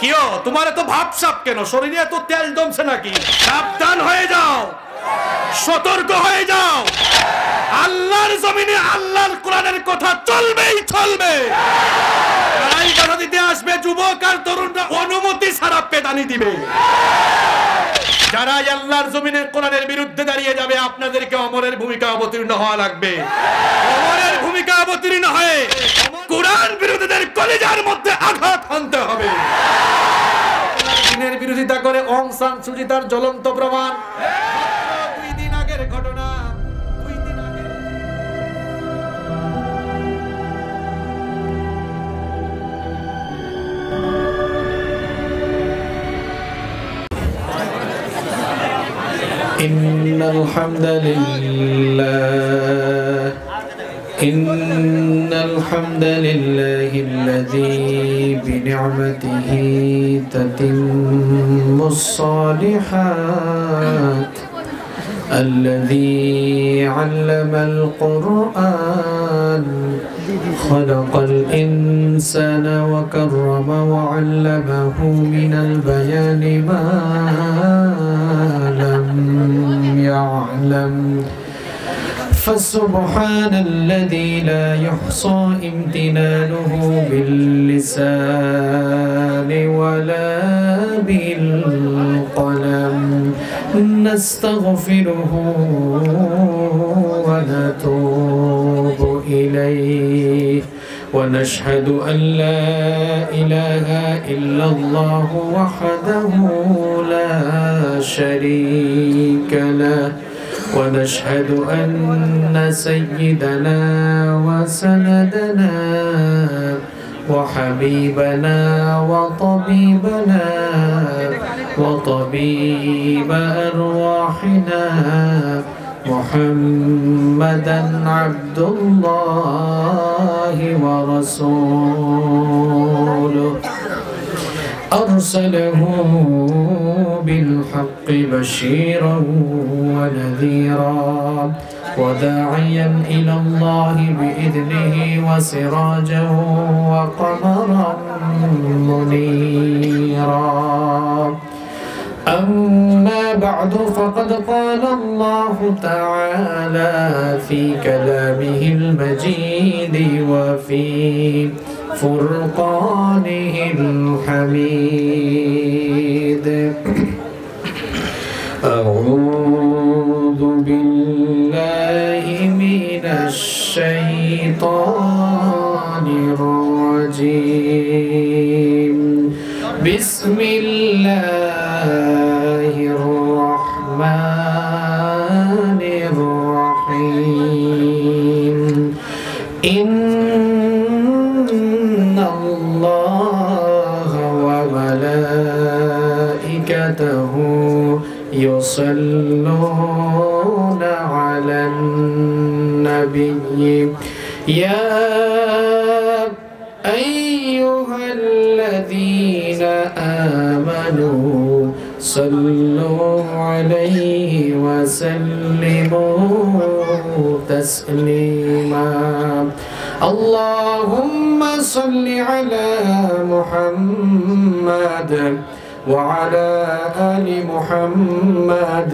কিও তোমার তো ভাবসাব কেন? শরীরে তো তেল জমছে নাকি? সাবধান হয়ে যাও, সতর্ক হয়ে যাও। আল্লাহর জমিনে আল্লাহর কোরআনের কথা চলবেই চলবে। তারাই কথা দিতে আসবে, যুবক আর তরুণরা অনুমতি ছাড়া পেদানি দিবে। যারা আল্লাহর জমিনে কোরআনের বিরুদ্ধে দাঁড়িয়ে যাবে, আপনাদেরকে অমরের ভূমিকা অবতীর্ণ হওয়া লাগবে। অমরের ভূমিকা অবতীর্ণ হয়ে কোরআন বিরোধীদের কলিজার মধ্যে আঘাত হানতে হবে। চীনের বিরোধিতা করে অং সান সু চি তার জ্বলন্ত প্রমাণ। 2 দিন আগের ঘটনা। 2 দিন আগে ইন্নাল হামদালিল্লাহ ইন্নাল হামদালিল্লাহিল্লাযী বিনি'মাতিহি তাতিম্মুস সালিহাত الذي علم القرآن خلق الإنسان وكرم وعلمه من البيان ما لم يعلم فسبحان الذي لا يحصى امتنانه باللسان ولا بالقلم نستغفره ونتوب إليه ونشهد أن لا إله إلا الله وحده لا شريك له ونشهد أن سيدنا وسندنا وحبيبنا وطبيبنا وطبيب أرواحنا محمدا عبد الله ورسوله أرسله بالحق بشيرا ونذيرا وداعيا إلى الله بإذنه وسراجا وقمرا منيرا أما بعد فقد قال الله تعالى في كلامه المجيد وفي فرقانه الحميد أعوذ بالله من الشيطان الرجيم بسم الله الرحمن الرحيم إن الله وملائكته يصلون على النبي يا أيها الذين آمنوا صلوا عليه وسلموا تسليما اللهم صل على محمد وعلى آل محمد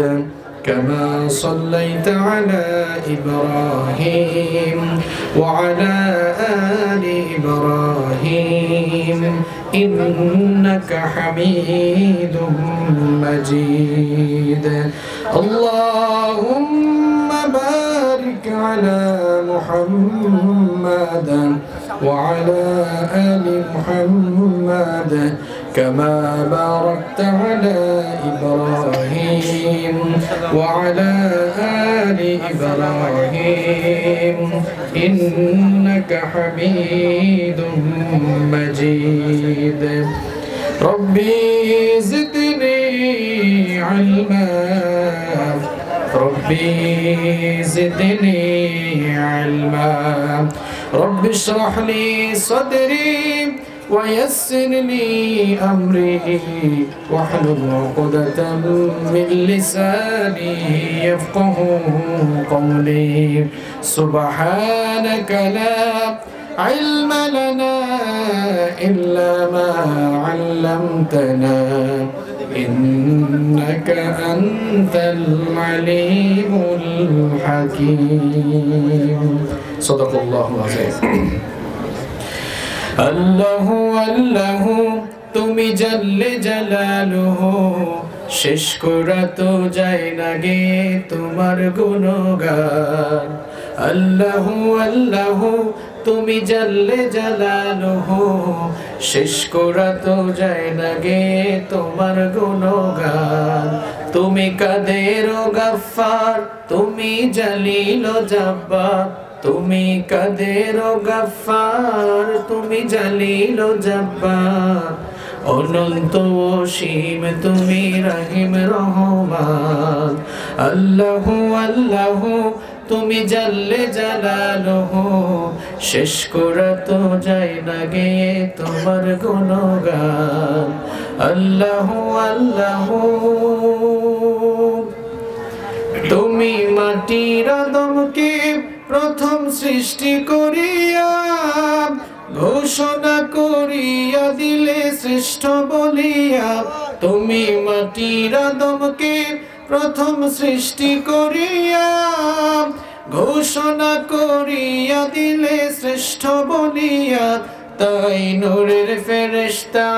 كما صليت على إبراهيم وعلى آل إبراهيم إنك حميد مجيد اللهم بارك على محمد وعلى آل محمد كما باركت على إبراهيم وعلى آل إبراهيم إنك حميد مجيد ربي زدني علما ربي زدني علما رب اشرح لي صدري ويسر لي أمري واحلل عقدة من لساني يفقه قولي سبحانك لا علم لنا إلا ما علمتنا إنك أنت العليم الحكيم صدق الله العظيم الله الله তুমি জাল্লে জালালুহু শেষ করা তো যায় না গে তোমার গুণগান আল্লাহু আল্লাহু তুমি জাল্লে জালালুহু শেষ করা তো যায় না গে তোমার গুণগান তুমি কাদের ও গফফার তুমি জলিল ও জব্বার তুমি কাদের ও গফফার তুমি জলিল ও জব্বার অনন্ত অসীম তুমি রহিম রহমান আল্লাহু আল্লাহু তুমি জাল্লে জালালুহু শেষ করা তো যায় না গে তোমার গুণগান আল্লাহু আল্লাহু তুমি মাটির আদমকে প্রথম সৃষ্টি করিয়া ঘোষণা করিয়া দিলে শ্রেষ্ঠ বলিয়া তুমি মাটির আদমকে প্রথম সৃষ্টি করিয়া ঘোষণা করিয়া দিলে শ্রেষ্ঠ বলিয়া তাই নূরের ফেরেশতা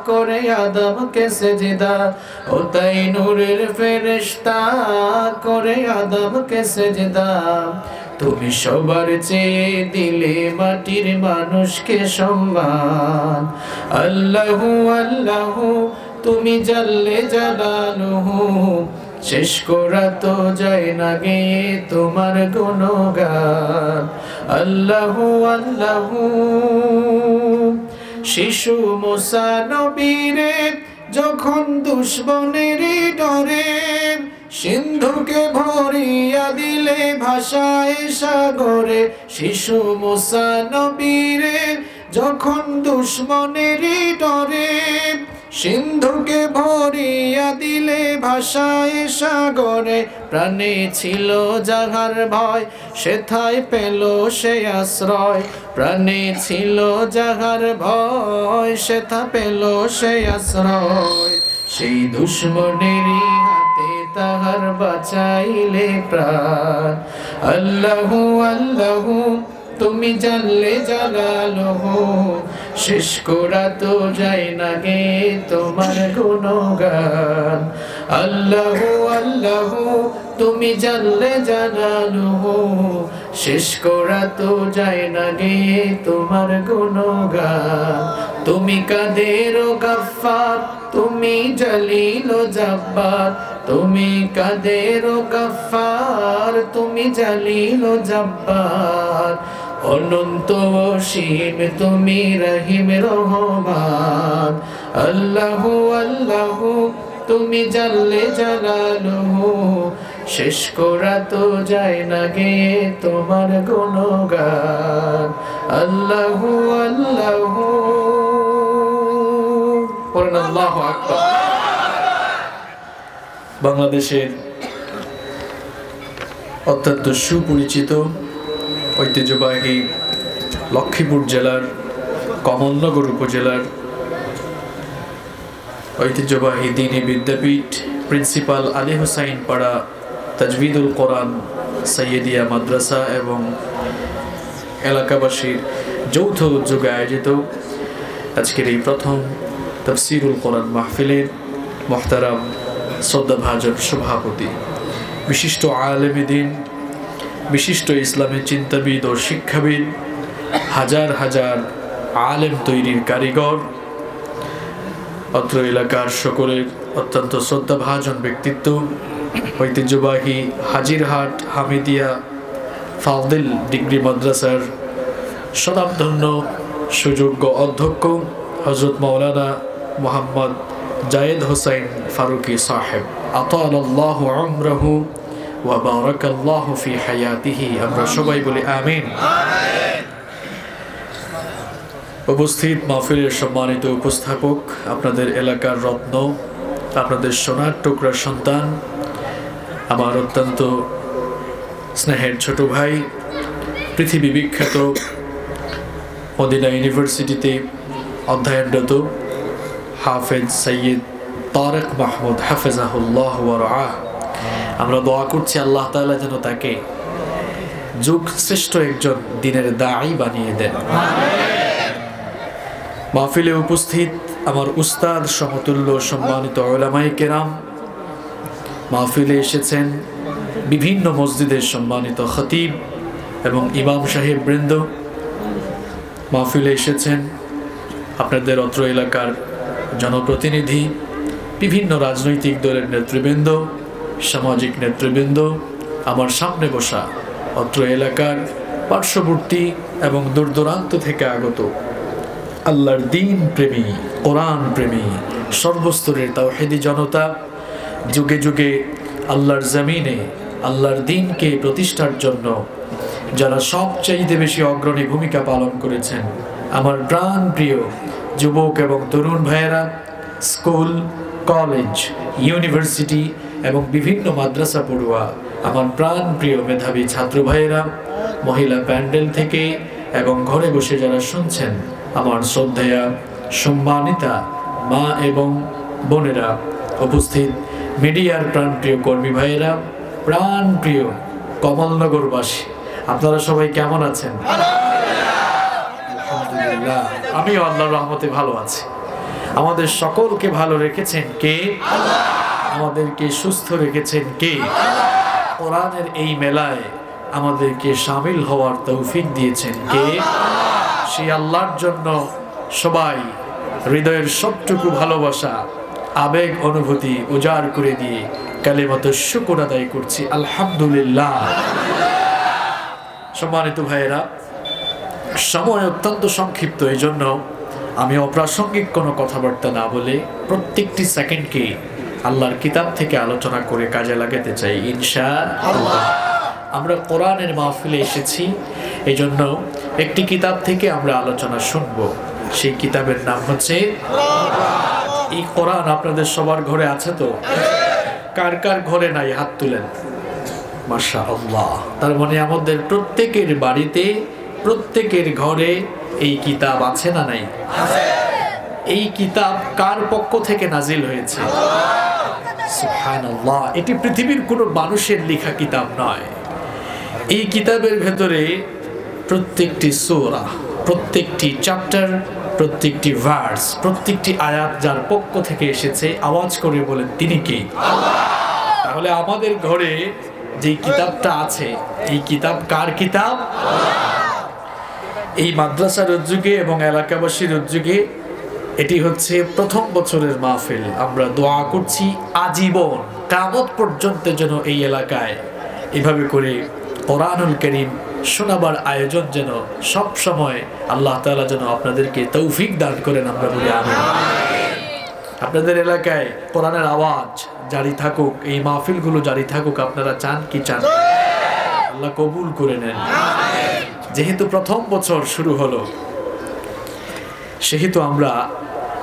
করে আদমকে সেজদা ও তাই নূরের ফেরেশতা করে আদমকে সেজদা তুমি সবার চেয়ে দিলে মাটির মানুষকে সম্মান আল্লাহু আল্লাহু তুমি জাল্লে জালালুহু শেষ করা তো যায় না গে তোমার গুণগান আল্লাহু আল্লাহু শিশু মুসা নবীরে যখন দুশমনের ডরে সিন্ধুকে ভরিয়া দিলে ভাষায় সাগরে শিশু মুসা নবীরে যখন দুশমনের ডরে সিন্ধুকে ভরিয়া দিলে ভাষায় সাগরে প্রাণে ছিল যাহার ভয় সেথায় পেল সে আশ্রয় প্রাণে ছিল যাহার ভয় সেথা পেল সে আশ্রয় সেই দুশমনেরই হাতে তাহার বাঁচাইলে প্রাণ আল্লাহু আল্লাহু তুমি জাল্লে জালালুহু শেষ করা তো যায় না গে তোমার গুণগান আল্লাহু আল্লাহু তুমি জাল্লে জালালুহু শেষ করা তো যায় না গে তোমার গুণগান তুমি কাদের ও গফফার তুমি জলিল ও জব্বার তুমি কাদের ও গফফার তুমি জলিল ও জব্বার অনন্ত অসীম তুমি রহিম রহমান আল্লাহু আল্লাহু তুমি জাল্লে জালালুহু শেষ করা তো যায় না গে তোমার গুণগান আল্লাহু আল্লাহু পড়েন আল্লাহু আকবার বাংলাদেশের অত্যন্ত সুপরিচিত ঐতিহ্যবাহী লক্ষ্মীপুর জেলার কমলনগর উপজেলার ঐতিহ্যবাহী দ্বীনি বিদ্যাপীঠ প্রিন্সিপাল আলী হুসাইন পাড়া তাজবিদুল কোরআন সৈয়দিয়া মাদ্রাসা এবং এলাকাবাসীর যৌথ উদ্যোগে আয়োজিত আজকের এই প্রথম তাফসীরুল কোরআন মাহফিলের মুহতারাম শ্রদ্ধাভাজন সভাপতি বিশিষ্ট আলেমে দ্বীন বিশিষ্ট ইসলামী চিন্তাবিদ ও শিক্ষাবিদ হাজার হাজার আলেম তৈরির কারিগর অত্র এলাকার সকলের অত্যন্ত শ্রদ্ধাভাজন ব্যক্তিত্ব ঐতিহ্যবাহী হাজিরহাট হামিদিয়া ফাজিল ডিগ্রি মাদ্রাসার স্বনামধন্য সুযোগ্য অধ্যক্ষ হযরত মাওলানা মুহাম্মদ জায়েদ হোসেন ফারুকি সাহেব আতালাল্লাহু উমরাহু ওয়া বারাকাল্লাহু ফি হায়াতিহি আমরা সবাই বলি আমিন। উপস্থিত মাহফিলের সম্মানিত উপস্থাপক, আপনাদের এলাকার রত্ন, আপনাদের সোনার টুকরা সন্তান, আমার অত্যন্ত স্নেহের ছোট ভাই, পৃথিবী বিখ্যাত মদিনা ইউনিভার্সিটিতে অধ্যয়নরত হাফেজ সৈয়দ তারেক মাহমুদ হাফেজাহুল্লাহ ওয়া রাআহ। আমরা দোয়া করছি আল্লাহ তাআলা যেন তাকে যুগ শ্রেষ্ঠ একজন দ্বীনের দাঈ বানিয়ে দেন। মাহফিলে উপস্থিত আমার উস্তাদ সমতুল্য সম্মানিত উলামায়ে কেরাম, মাহফিলে এসেছেন বিভিন্ন মসজিদের সম্মানিত খতিব এবং ইমাম সাহেব বৃন্দ, মাহফিলে এসেছেন আপনাদের অত্র এলাকার জনপ্রতিনিধি, বিভিন্ন রাজনৈতিক দলের নেতৃবৃন্দ, সামাজিক নেতৃবৃন্দ, আমার সামনে বসা অত্র এলাকার পার্শ্ববর্তী এবং দূর দূরান্ত থেকে আগত আল্লাহর দ্বীন প্রেমী, কোরআন প্রেমী, সর্বস্তরের তাওহীদি জনতা, যুগে যুগে আল্লাহর জমিনে আল্লাহর দ্বীনকে প্রতিষ্ঠার জন্য যারা সবচাইতে বেশি অগ্রণী ভূমিকা পালন করেছেন, আমার প্রাণ প্রিয় যুবক এবং তরুণ ভাইয়েরা, স্কুল, কলেজ, ইউনিভার্সিটি এবং বিভিন্ন মাদ্রাসা পড়ুয়া আমার প্রাণ প্রিয় মেধাবী ছাত্র ভাইয়েরা, মহিলা প্যান্ডেল থেকে এবং ঘরে বসে যারা শুনছেন, আমার শ্রদ্ধেয়া সম্মানিতা মা এবং বোনেরা, উপস্থিত মিডিয়ার প্রাণ প্রিয় কর্মী ভাইয়েরা, প্রাণ প্রিয় কমলনগরবাসী, আপনারা সবাই কেমন আছেন? আলহামদুলিল্লাহ, আমিও আল্লাহর রহমতে ভালো আছি। আমাদের সকলকে ভালো রেখেছেন কে? আমাদেরকে সুস্থ রেখেছেন কে? কোরআনের এই মেলায় আমাদেরকে শামিল হওয়ার তৌফিক দিয়েছেন কে? সেই আল্লাহর জন্য সবাই হৃদয়ের সবটুকু ভালোবাসা, আবেগ, অনুভূতি উজাড় করে দিয়ে কালিমাতুশ শুকর আদায় করছি আলহামদুলিল্লাহ। সম্মানিত ভাইয়েরা, সময় অত্যন্ত সংক্ষিপ্ত, এই জন্য আমি অপ্রাসঙ্গিক কোনো কথাবার্তা না বলে প্রত্যেকটি সেকেন্ডকে আল্লাহর কিতাব থেকে আলোচনা করে কাজে লাগাতে চাই ইনশাআল্লাহ। আমরা কোরআনের মাহফিলে এসেছি, এই জন্য একটি কিতাব থেকে আমরা আলোচনা শুনব। সেই কিতাবের নাম হচ্ছে এই কোরআন। আপনাদের সবার ঘরে আছে তো? কার কার ঘরে নাই হাত তুলেন। মাশাআল্লাহ, তার মানে আমাদের প্রত্যেকের বাড়িতে, প্রত্যেকের ঘরে এই কিতাব আছে না নাই? এই কিতাব কার পক্ষ থেকে নাজিল হয়েছে? সুবহানাল্লাহ, এটি পৃথিবীর কোনো মানুষের লেখা কিতাব নয়। এই কিতাবের ভেতরে প্রত্যেকটি সূরা, প্রত্যেকটি চ্যাপ্টার, প্রত্যেকটি ভার্স, প্রত্যেকটি আয়াত যার পক্ষ থেকে এসেছে, আওয়াজ করে বলেন তিনি কে? তাহলে আমাদের ঘরে যে কিতাবটা আছে, এই কিতাব কার কিতাব? এই মাদ্রাসার উদ্যোগে এবং এলাকাবাসীর উদ্যোগে এটি হচ্ছে প্রথম বছরের মাহফিল। আমরা দোয়া করছি আজীবন কিয়ামত পর্যন্ত যেন এই এলাকায় এভাবে করে কোরআনুল কারীম শোনাবার আয়োজন যেন সব সময় আল্লাহ তাআলা যেন আপনাদেরকে তৌফিক দান করেন, আমরা বলি আমিন। আপনাদের এলাকায় কোরআনের আওয়াজ জারি থাকুক, এই মাহফিলগুলো জারি থাকুক, আপনারা চান কি চান? আল্লাহ কবুল করে নেন। যেহেতু প্রথম বছর শুরু হলো, সেহেতু আমরা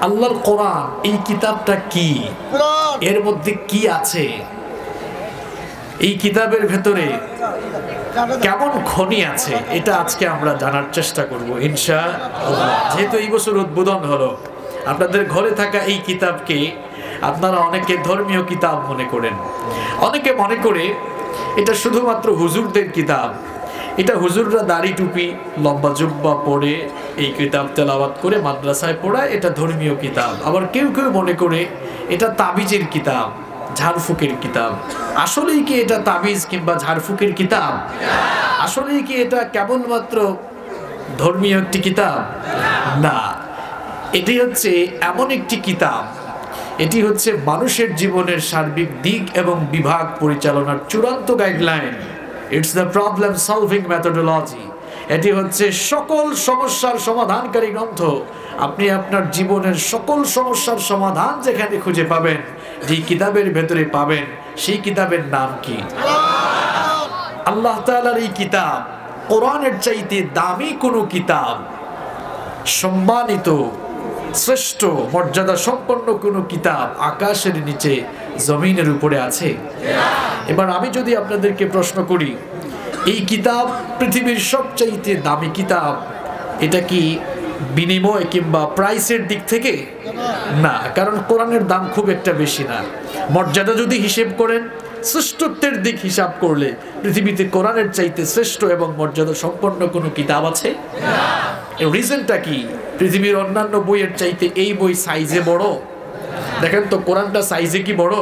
আল্লাহর কোরআন, এই কিতাবটা কি, এর মধ্যে কি আছে, এই কিতাবের ভেতরে কেমন খনি আছে, এটা আজকে আমরা জানার চেষ্টা করব ইনশাআল্লাহ। যেহেতু এই বছর উদ্বোধন হলো, আপনাদের ঘরে থাকা এই কিতাবকে আপনারা অনেকে ধর্মীয় কিতাব মনে করেন, অনেকে মনে করে এটা শুধুমাত্র হুজুরদের কিতাব, এটা হুজুররা দাড়ি টুপি লম্বা জুব্বা পরে এই কিতাব তেলাওয়াত করে মাদ্রাসায় পড়ায়, এটা ধর্মীয় কিতাব। আবার কেউ কেউ মনে করে এটা তাবিজের কিতাব, ঝাড়ফুঁকের কিতাব। আসলেই কি এটা তাবিজ কিংবা ঝাড়ফুঁকের কিতাব? আসলেই কি এটা কেবলমাত্র ধর্মীয় একটি কিতাব? না, এটি হচ্ছে এমন একটি কিতাব, এটি হচ্ছে মানুষের জীবনের সার্বিক দিক এবং বিভাগ পরিচালনার চূড়ান্ত guideline. It's the problem solving methodology. এটি হচ্ছে সকল সমস্যার সমাধানকারী গ্রন্থ। আপনি আপনার জীবনের সকল সমস্যার সমাধান যেখানে খুঁজে পাবেন, যে কিতাবের ভেতরে পাবেন, সেই কিতাবের নাম কি? আল্লাহ তাআলার এই কিতাব। কোরআনের চাইতে দামি কোনো কিতাব, সম্মানিত, শ্রেষ্ঠ, মর্যাদা সম্পন্ন কোনো কিতাব আকাশের নিচে, জমিনের উপরে আছে? এবার আমি যদি আপনাদেরকে প্রশ্ন করি, এই কিতাব পৃথিবীর সবচাইতে দামি কিতাব এটা কি বিনিময় কিংবা প্রাইসের দিক থেকে না, কারণ কোরআনের দাম খুব একটা বেশি না। মর্যাদা যদি হিসেব করেন, শ্রেষ্ঠত্বের দিক হিসাব করলে পৃথিবীতে কোরআনের চাইতে শ্রেষ্ঠ এবং মর্যাদা সম্পন্ন কোনো কিতাব আছে না। এর রিজনটা কি? পৃথিবীর অন্যান্য বইয়ের চাইতে এই বই সাইজে বড়? দেখেন তো কোরআনটা সাইজে কি বড়?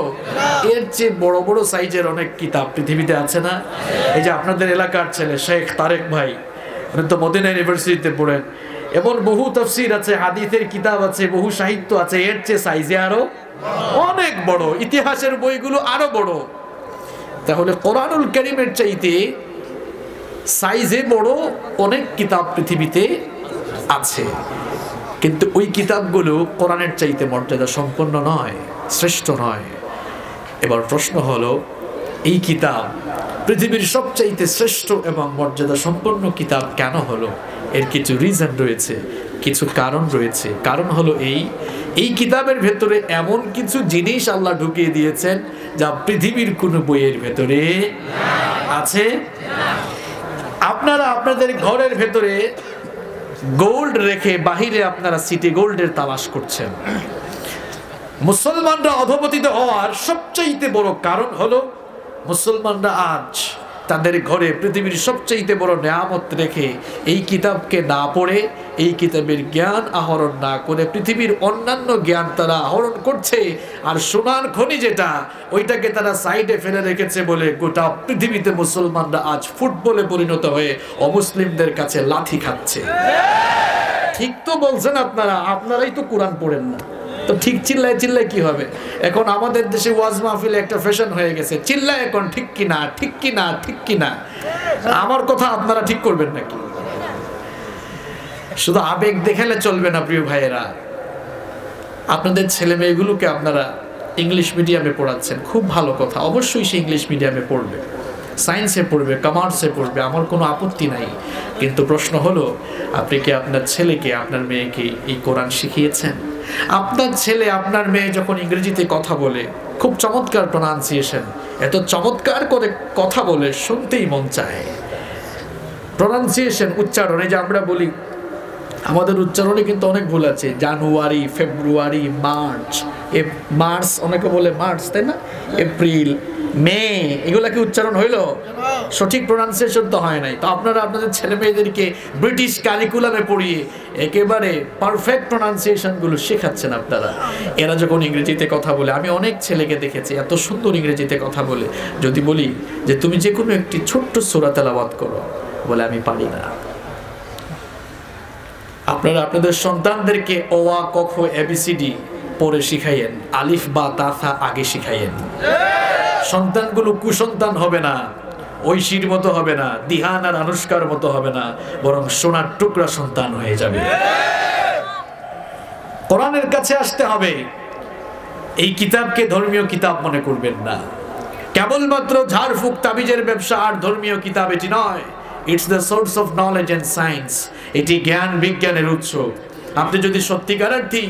এর চেয়ে বড় বড় সাইজের অনেক কিতাব পৃথিবীতে আছে না? এই যে আপনাদের এলাকার ছেলে শেখ তারেক ভাই, উনি তো মদিনা ইউনিভার্সিটিতে পড়েন, এমন বহু তাফসীর আছে, হাদিসের কিতাব আছে, বহু সাহিত্য আছে, এর চেয়ে সাইজে আরো অনেক বড়, ইতিহাসের বইগুলো আরো বড়। তাহলে কোরআনুল কারীমের চাইতে সাইজে বড় অনেক কিতাব পৃথিবীতে আছে, কিন্তু ওই কিতাবগুলো কোরআনের চাইতে মর্যাদা সম্পন্ন নয়, শ্রেষ্ঠ নয়। এবার প্রশ্ন হলো, এই কিতাব পৃথিবীর সবচাইতে শ্রেষ্ঠ এবং মর্যাদা সম্পন্ন কিতাব কেন হলো? এর কিছু রিজন রয়েছে, কিছু কারণ রয়েছে। কারণ হলো এই কিতাবের ভেতরে এমন কিছু জিনিস আল্লাহ ঢুকিয়ে দিয়েছেন যা পৃথিবীর কোনো বইয়ের ভেতরে আছে। আপনারা আপনাদের ঘরের ভেতরে গোল্ড রেখে বাহিরে আপনারা সিটি গোল্ডের তালাশ করছেন। মুসলমানরা অধপতিত হওয়ার সবচাইতে বড় কারণ হলো মুসলমানরা আজ তাদের ঘরে পৃথিবীর সবচাইতে বড় নেয়ামত রেখে এই কিতাবকে না পড়ে, এই কিতাবের জ্ঞান আহরণ না করে পৃথিবীর অন্যান্য জ্ঞান তারা আহরণ করছে। আর সোনার খনি যেটা, ওইটাকে তারা সাইডে ফেলে রেখেছে বলে গোটা পৃথিবীতে মুসলমানরা আজ ফুটবলে পরিণত হয়ে অমুসলিমদের কাছে লাথি খাচ্ছে। ঠিক তো বলছেন আপনারা, আপনারাই তো কোরআন পড়েন না, তো ঠিক চিল্লায় চিল্লায় কি হবে? এখন আমাদের দেশে ওয়াজ মাহফিলে একটা ফ্যাশন হয়ে গেছে, চিল্লায় এখন ঠিক কিনা, ঠিক কিনা, ঠিক কিনা। আমার কথা আপনারা ঠিক করবেন নাকি? শুধু আবেগ দেখালে চলবে না প্রিয় ভাইয়েরা। আপনাদের ছেলে মেয়েগুলোকে আপনারা ইংলিশ মিডিয়ামে পড়াচ্ছেন, খুব ভালো কথা, অবশ্যই সে ইংলিশ মিডিয়ামে পড়বে, সায়েন্সে পড়বে, কমার্সে পড়বে, আমার কোনো আপত্তি নাই। কিন্তু প্রশ্ন হলো, আপনি কি আপনার ছেলেকে, আপনার মেয়েকে এই কোরআন শিখিয়েছেন? আপনার ছেলে আপনার মেয়ে যখন ইংরেজিতে কথা বলে, খুব চমৎকার প্রোনাউন্সিয়েশন, এত চমৎকার করে কথা বলে শুনতেই মন চায়। প্রোনাউন্সিয়েশন, উচ্চারণ, এই যে আমরা বলি, আমাদের উচ্চারণে কিন্তু অনেক ভুল আছে। জানুয়ারি, ফেব্রুয়ারি, মার্চ, মার্চ অনেকে বলে মার্চ, তাই না? এপ্রিল, মে, এগুলা কি উচ্চারণ হইল? সঠিক প্রোনাউন্সিয়েশন তো হয় নাই। তো আপনারা আপনাদের ছেলে মেয়েদেরকে ব্রিটিশ কারিকুলামে পড়িয়ে একেবারে পারফেক্ট প্রোনাউন্সিয়েশনগুলো শেখাচ্ছেন আপনারা। এরা যখন ইংরেজিতে কথা বলে, আমি অনেক ছেলেকে দেখেছি এত সুন্দর ইংরেজিতে কথা বলে, যদি বলি যে তুমি যে কোনো একটি ছোট্ট সূরা তেলাওয়াত করো, বলে আমি পারি না। আপনারা আপনাদের সন্তানদেরকে অ আ ক খ এবিসিডি পড়ে শিখাইয়েন, আলিফ বা তা থা আগে শিখাইয়েন। সন্তানগুলো কুসন্তান হবে না, ঐশীর মতো হবে না, দিহান আর আনুষ্কার মতো হবে না, বরং সোনার টুকরা সন্তান হয়ে যাবে। কোরআনের কাছে আসতে হবে। এই কিতাবকে ধর্মীয় কিতাব মনে করবেন না। কেবলমাত্র ঝাড়ফুঁক তাবিজের ব্যবসা আর ধর্মীয় কিতাব এটি নয়। It's the source of knowledge and science. এটি জ্ঞান বিজ্ঞানের উৎস। আপনি যদি সত্যিকার অর্থেই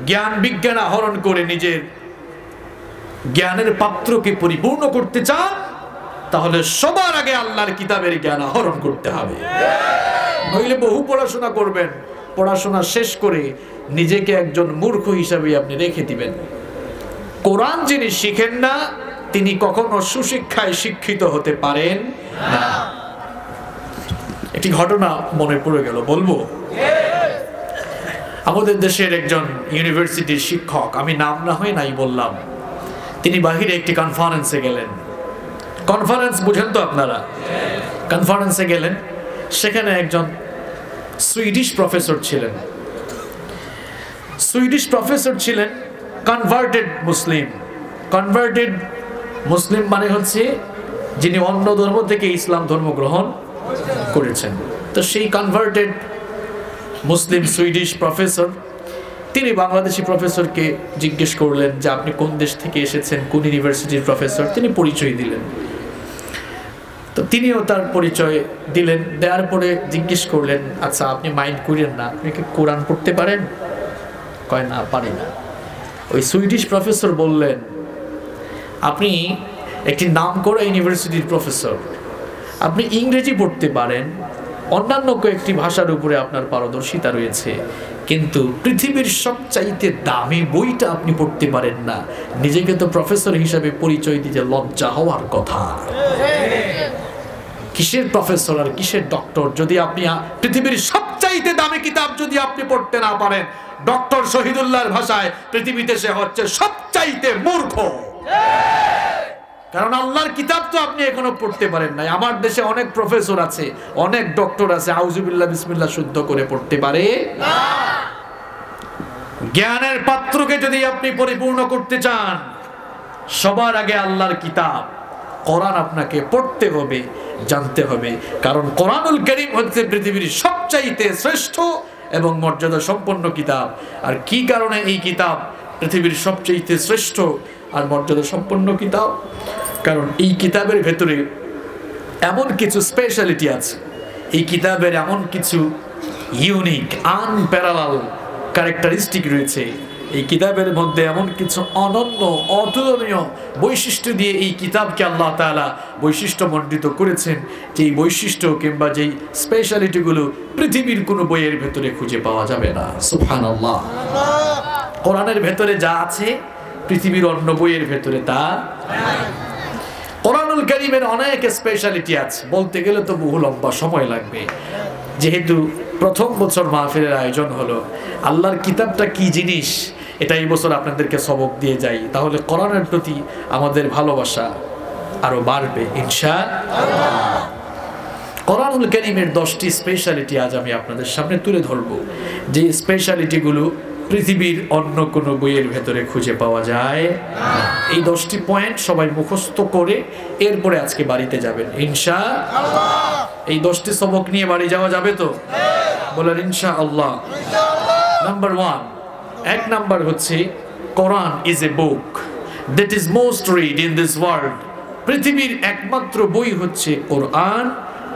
জ্ঞান বিজ্ঞান আহরণ করে নিজের জ্ঞানের পাত্রকে পরিপূর্ণ করতে চান, তাহলে সবার আগে আল্লাহর কিতাবের জ্ঞান আহরণ করতে হবে। নইলে বহু পড়াশোনা করবেন, পড়াশোনা শেষ করে নিজেকে একজন মূর্খ হিসাবে আপনি রেখে দিবেন। কোরআন যিনি শিখেন না, তিনি কখনো সুশিক্ষায় শিক্ষিত হতে পারেন না। একটি ঘটনা মনে পড়ে গেল, বলবো। আমাদের দেশের একজন ইউনিভার্সিটির শিক্ষক, আমি নাম না হয় নাই বললাম, তিনি বাহিরে একটি কনফারেন্সে গেলেন। কনফারেন্স বুঝেন তো আপনারা? কনফারেন্সে গেলেন, সেখানে একজন সুইডিশ প্রফেসর ছিলেন। সুইডিশ প্রফেসর ছিলেন কনভার্টেড মুসলিম। কনভার্টেড মুসলিম মানে হচ্ছে যিনি অন্য ধর্ম থেকে ইসলাম ধর্ম গ্রহণ করেছেন। তো সেই কনভার্টেড মুসলিম সুইডিশ প্রফেসর, তিনি বাংলাদেশি প্রফেসরকে জিজ্ঞেস করলেন যে আপনি কোন দেশ থেকে এসেছেন, কোন ইউনিভার্সিটির প্রফেসর। তিনি পরিচয় দিলেন। তো তিনিও তার পরিচয় দিলেন। দেওয়ার পরে জিজ্ঞেস করলেন, আচ্ছা আপনি মাইন্ড করেন না, আপনি কি কোরআন পড়তে পারেন? কয় না, পারি না। ওই সুইডিশ প্রফেসর বললেন, আপনি একটি নামকরা ইউনিভার্সিটির প্রফেসর, আপনি ইংরেজি পড়তে পারেন, অন্যান্য কয়েকটি ভাষার উপরে আপনার পারদর্শিতা রয়েছে, কিন্তু পৃথিবীর সবচাইতে দামি বইটা আপনি পড়তে পারেন না, নিজেকে তো প্রফেসর হিসাবে পরিচয় দিতে লজ্জা হওয়ার কথা। কিসের প্রফেসর আর কিসের ডক্টর যদি আপনি পৃথিবীর সবচাইতে দামি কিতাব যদি আপনি পড়তে না পারেন, ডক্টর শহীদুল্লাহর ভাষায় পৃথিবীতে সে হচ্ছে সবচাইতে মূর্খ। কারণ আল্লাহর কিতাব তো আপনি এখনো পড়তে পারেন নাই। আমার দেশে অনেক প্রফেসর আছে, অনেক ডক্টর আছে, আউযুবিল্লাহ বিসমিল্লাহ শুদ্ধ করে পড়তে পারে না। জ্ঞানের পাত্রকে যদি আপনি পরিপূর্ণ করতে চান, সবার আগে আল্লাহর কিতাব কোরআন আপনাকে পড়তে হবে, জানতে হবে। কারণ কোরআনুল কারীম হচ্ছে পৃথিবীর সবচাইতে শ্রেষ্ঠ এবং মর্যাদা সম্পন্ন কিতাব। আর কি কারণে এই কিতাব পৃথিবীর সবচাইতে শ্রেষ্ঠ আর মর্যাদা সম্পন্ন কিতাব? কারণ এই কিতাবের ভেতরে এমন কিছু স্পেশালিটি আছে, এই কিতাবের এমন কিছু ইউনিক আনপ্যারালাল ক্যারেক্টারিস্টিক রয়েছে, এই কিতাবের মধ্যে এমন কিছু অনন্য অতুলনীয় বৈশিষ্ট্য দিয়ে এই কিতাবকে আল্লাহ তাআলা বৈশিষ্ট্যমণ্ডিত করেছেন, যেই বৈশিষ্ট্য কিংবা যেই স্পেশালিটিগুলো পৃথিবীর কোনো বইয়ের ভেতরে খুঁজে পাওয়া যাবে না। সুবহানাল্লাহ। কোরআনের ভেতরে যা আছে পৃথিবীর অন্য বইয়ের ভেতরে তা নাই। কোরআনুল কারীমের অনেক স্পেশালিটি আছে, বলতে গেলে তো বহু লম্বা সময় লাগবে। যেহেতু প্রথম বছর মাহফিলের আয়োজন হলো, আল্লাহর কিতাবটা কি জিনিস এটা এই বছর আপনাদেরকে সবক দিয়ে যাই, তাহলে কোরআনের প্রতি আমাদের ভালোবাসা আরো বাড়বে ইনশাআল্লাহ। কোরআনুল কারীমের 10টি স্পেশালিটি আজ আমি আপনাদের সামনে তুলে ধরবো, যে স্পেশালিটিগুলো পৃথিবীর অন্য কোনো বইয়ের ভেতরে খুঁজে পাওয়া যায় না। এই 10টি পয়েন্ট সবাই মুখস্থ করে এরপরে আজকে বাড়িতে যাবেন ইনশাআল্লাহ। এই 10টি সবক নিয়ে বাড়ি যাওয়া যাবে তো? বলেন ইনশাআল্লাহ। নাম্বার 1, এক নাম্বার হচ্ছে Quran is a book that is most read in this world. পৃথিবীর একমাত্র বই হচ্ছে কোরআন,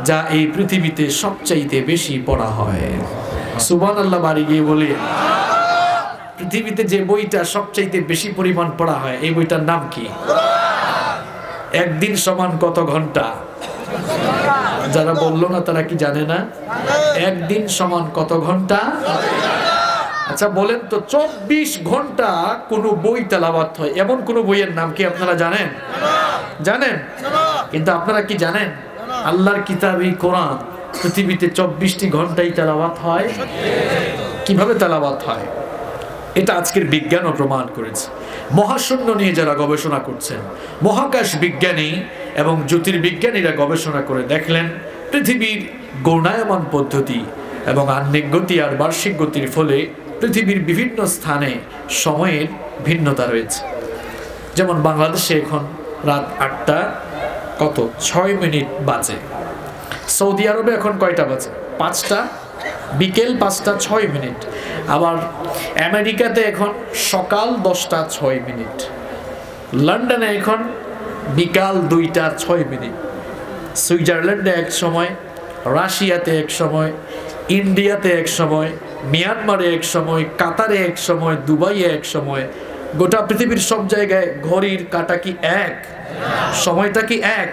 যা এই পৃথিবীতে সবচাইতে বেশি পড়া হয়। সুবহানাল্লাহ, বাড়ি গিয়ে বলি পৃথিবীতে যে বইটা সবচাইতে বেশি পরিমাণ পড়া হয় এই বইটার নাম কি? একদিন সমান কত ঘন্টা? যারা বললো না তারা কি জানে না? একদিন সমান কত ঘন্টা? আচ্ছা বলেন তো, 24 ঘন্টা কোন বই তেলাওয়াত হয় এমন কোন বইয়ের নাম কি আপনারা জানেন? জানেন? কিন্তু আপনারা কি জানেন আল্লাহর কিতাবই কোরআন পৃথিবীতে 24টি ঘন্টাই তেলাওয়াত হয়? কিভাবে তেলাওয়াত হয় এটা আজকের বিজ্ঞানও প্রমাণ করেছে। মহাশূন্য নিয়ে যারা গবেষণা করছেন, মহাকাশ বিজ্ঞানী এবং জ্যোতির্বিজ্ঞানীরা গবেষণা করে দেখলেন পৃথিবীর ঘূর্ণায়মান পদ্ধতি এবং আহ্নিক গতি আর বার্ষিক গতির ফলে পৃথিবীর বিভিন্ন স্থানে সময়ের ভিন্নতা রয়েছে। যেমন বাংলাদেশে এখন রাত 8টা কত 6 মিনিট বাজে, সৌদি আরবে এখন কয়টা বাজে? 5টা, বিকেল 5টা 6 মিনিট। আবার আমেরিকাতে এখন সকাল 10টা 6 মিনিট, লন্ডনে এখন বিকাল 2টা 6 মিনিট, সুইজারল্যান্ডে এক সময়, রাশিয়াতে এক সময়, ইন্ডিয়াতে এক সময়, মিয়ানমারে এক সময়, কাতারে এক সময়, দুবাইয়ে এক সময়। গোটা পৃথিবীর সব জায়গায় ঘড়ির কাঁটা কি এক? সময়টা কি এক?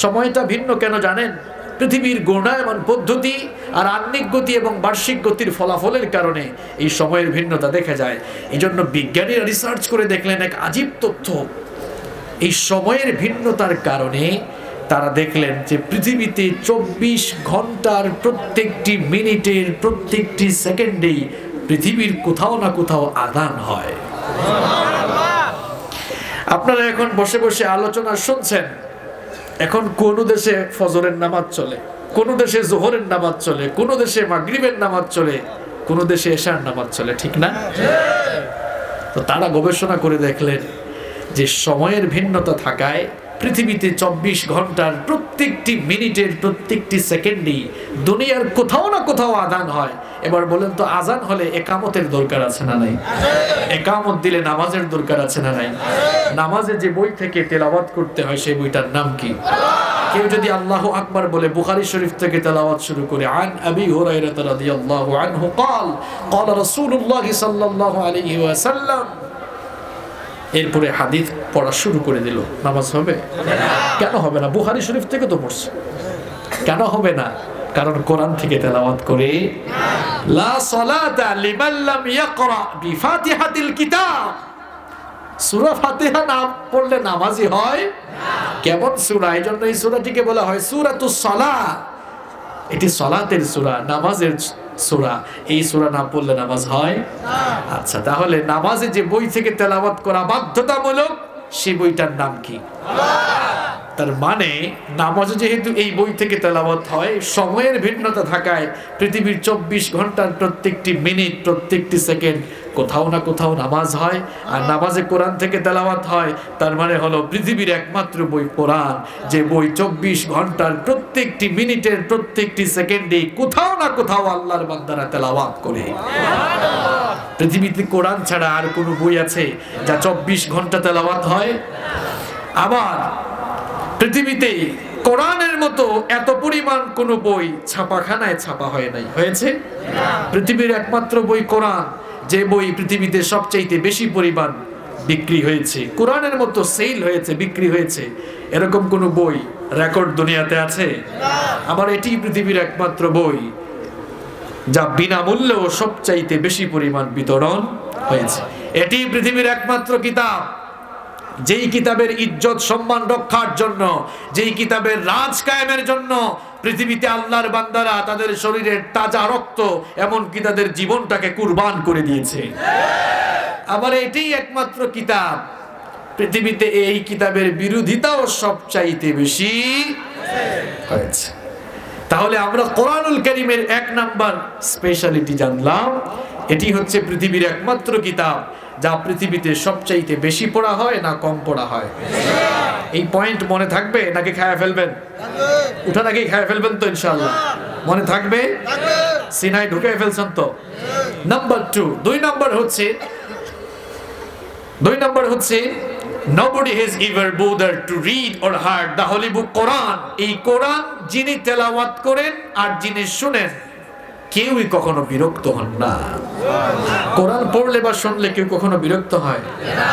সময়টা ভিন্ন কেন জানেন? পৃথিবীর ঘূর্ণায়মান পদ্ধতি আর আহ্নিক গতি এবং বার্ষিক গতির ফলাফলের কারণে এই সময়ের ভিন্নতা দেখা যায়। এই জন্য বিজ্ঞানীরা রিসার্চ করে দেখলেন এক আজীব তথ্য। এই সময়ের ভিন্নতার কারণে তারা দেখলেন যে পৃথিবীতে 24 ঘন্টার প্রত্যেকটি মিনিটের প্রত্যেকটি সেকেন্ডেই পৃথিবীর কোথাও না কোথাও আযান হয়। আপনারা এখন বসে বসে আলোচনা শুনছেন, এখন কোন দেশে ফজরের নামাজ চলে, কোন দেশে যোহরের নামাজ চলে, কোন দেশে মাগরিবের নামাজ চলে, কোন দেশে এশার নামাজ চলে, ঠিক না? তো তারা গবেষণা করে দেখলেন যে সময়ের ভিন্নতা থাকায় পৃথিবীতে 24 ঘন্টার প্রত্যেকটি মিনিটের প্রত্যেকটি সেকেন্ডেই দুনিয়ার কোথাও না কোথাও আযান হয়। এবার বলেন তো, আযান হলে একামতের দরকার আছে না নাই? একামত দিলে নামাজের দরকার আছে না নাই? নামাজে যে বই থেকে তেলাওয়াত করতে হয় সেই বইটার নাম কি? কেউ যদি আল্লাহু আকবার বলে বুখারী শরীফ থেকে তেলাওয়াত শুরু করে, আন আবি হুরায়রা রাদিয়াল্লাহু আনহু قال قال রাসূলুল্লাহ সাল্লাল্লাহু আলাইহি ওয়াসাল্লাম, এরপরে হাদিস পড়া শুরু করে দিল, নামাজ হবে? কেন হবে না? বুখারী শরীফ থেকে তো পড়ছে, কেন হবে না? কারণ কোরআন থেকে তেলাওয়াত করে লা সালাতা লিমান লাম ইয়াকরা বিফাতিহাতিল কিতাব। সূরা ফাতিহা না পড়লে নামাজই হয় কেমন সূরা? এইজন্য এই সূরাটিকে বলা হয় সূরাতুস সালাহ। এটি সালাতের সূরা, নামাজের সূরা। এই সূরা না পড়লে নামাজ হয় না। আচ্ছা, তাহলে নামাজে যে বই থেকে তেলাওয়াত করা বাধ্যতামূলক সেই বইটার নাম কি? তার মানে নামাজে যেহেতু এই বই থেকে তেলাওয়াত হয়, সময়ের ভিন্নতা থাকায় পৃথিবীর 24 ঘন্টার প্রত্যেকটি মিনিট, প্রত্যেকটি সেকেন্ড কোথাও না কোথাও নামাজ হয়। আর নামাজে কোরআন থেকে তেলাওয়াত হয়, তার মানে হলো পৃথিবীর একমাত্র বই কোরআন, যে বই 24 ঘন্টার প্রত্যেকটি মিনিটের প্রত্যেকটি সেকেন্ডে কোথাও না কোথাও আল্লাহর বান্দারা তেলাওয়াত করে। পৃথিবীতে কোরআন ছাড়া আর কোনো বই আছে যা 24 ঘন্টা তেলাওয়াত হয়? আবার পৃথিবীতে কোরআনের মতো এত পরিমাণ কোন বই ছাপাখানায় ছাপা হয় নাই, হয়েছে? পৃথিবীর একমাত্র বই কোরআন, যে বই পৃথিবীতে সবচাইতে বেশি পরিমাণ বিক্রি হয়েছে, কোরআনের মতো সেল হয়েছে, বিক্রি হয়েছে, এরকম কোন বই রেকর্ড দুনিয়াতে আছে? আবার এটি পৃথিবীর একমাত্র বই যা বিনামূল্যেও সবচাইতে বেশি পরিমাণ বিতরণ হয়েছে। এটি পৃথিবীর একমাত্র কিতাব যেই কিতাবের ইজ্জত সম্মান রক্ষার জন্য, যেই কিতাবের রাজ কায়েমের জন্য পৃথিবীতে আল্লাহর বান্দারা তাদের শরীরের তাজা রক্ত, এমনকি তাদের জীবনটাকে কুরবান করে দিয়েছে। আবার এটাই একমাত্র কিতাব পৃথিবীতে এই কিতাবের বিরোধিতাও সবচাইতে বেশি হয়েছে। তাহলে আমরা কোরআনুল কারীমের 1 নাম্বার স্পেশালিটি জানলাম, এটি হচ্ছে পৃথিবীর একমাত্র কিতাব যা পৃথিবীতে সবচাইতে বেশি পড়া হয় না কম পড়া হয়। এই পয়েন্ট মনে থাকবে নাকি খায়া ফেলবেন? উঠার আগেই খায়া ফেলবেন তো ইনশাআল্লাহ? মনে থাকবে? সিনাই ঢুকে ফেলছেন তো? নাম্বার 2, 2 নাম্বার হচ্ছে nobody has ever bothered to read or heard the holy book Quran. এই কোরআন যিনি তেলাওয়াত করেন আর যিনি শুনেন কেউই কখনো বিরক্ত হন না। কোরআন পড়লে বা শুনলে কেউ কখনো বিরক্ত হয় না।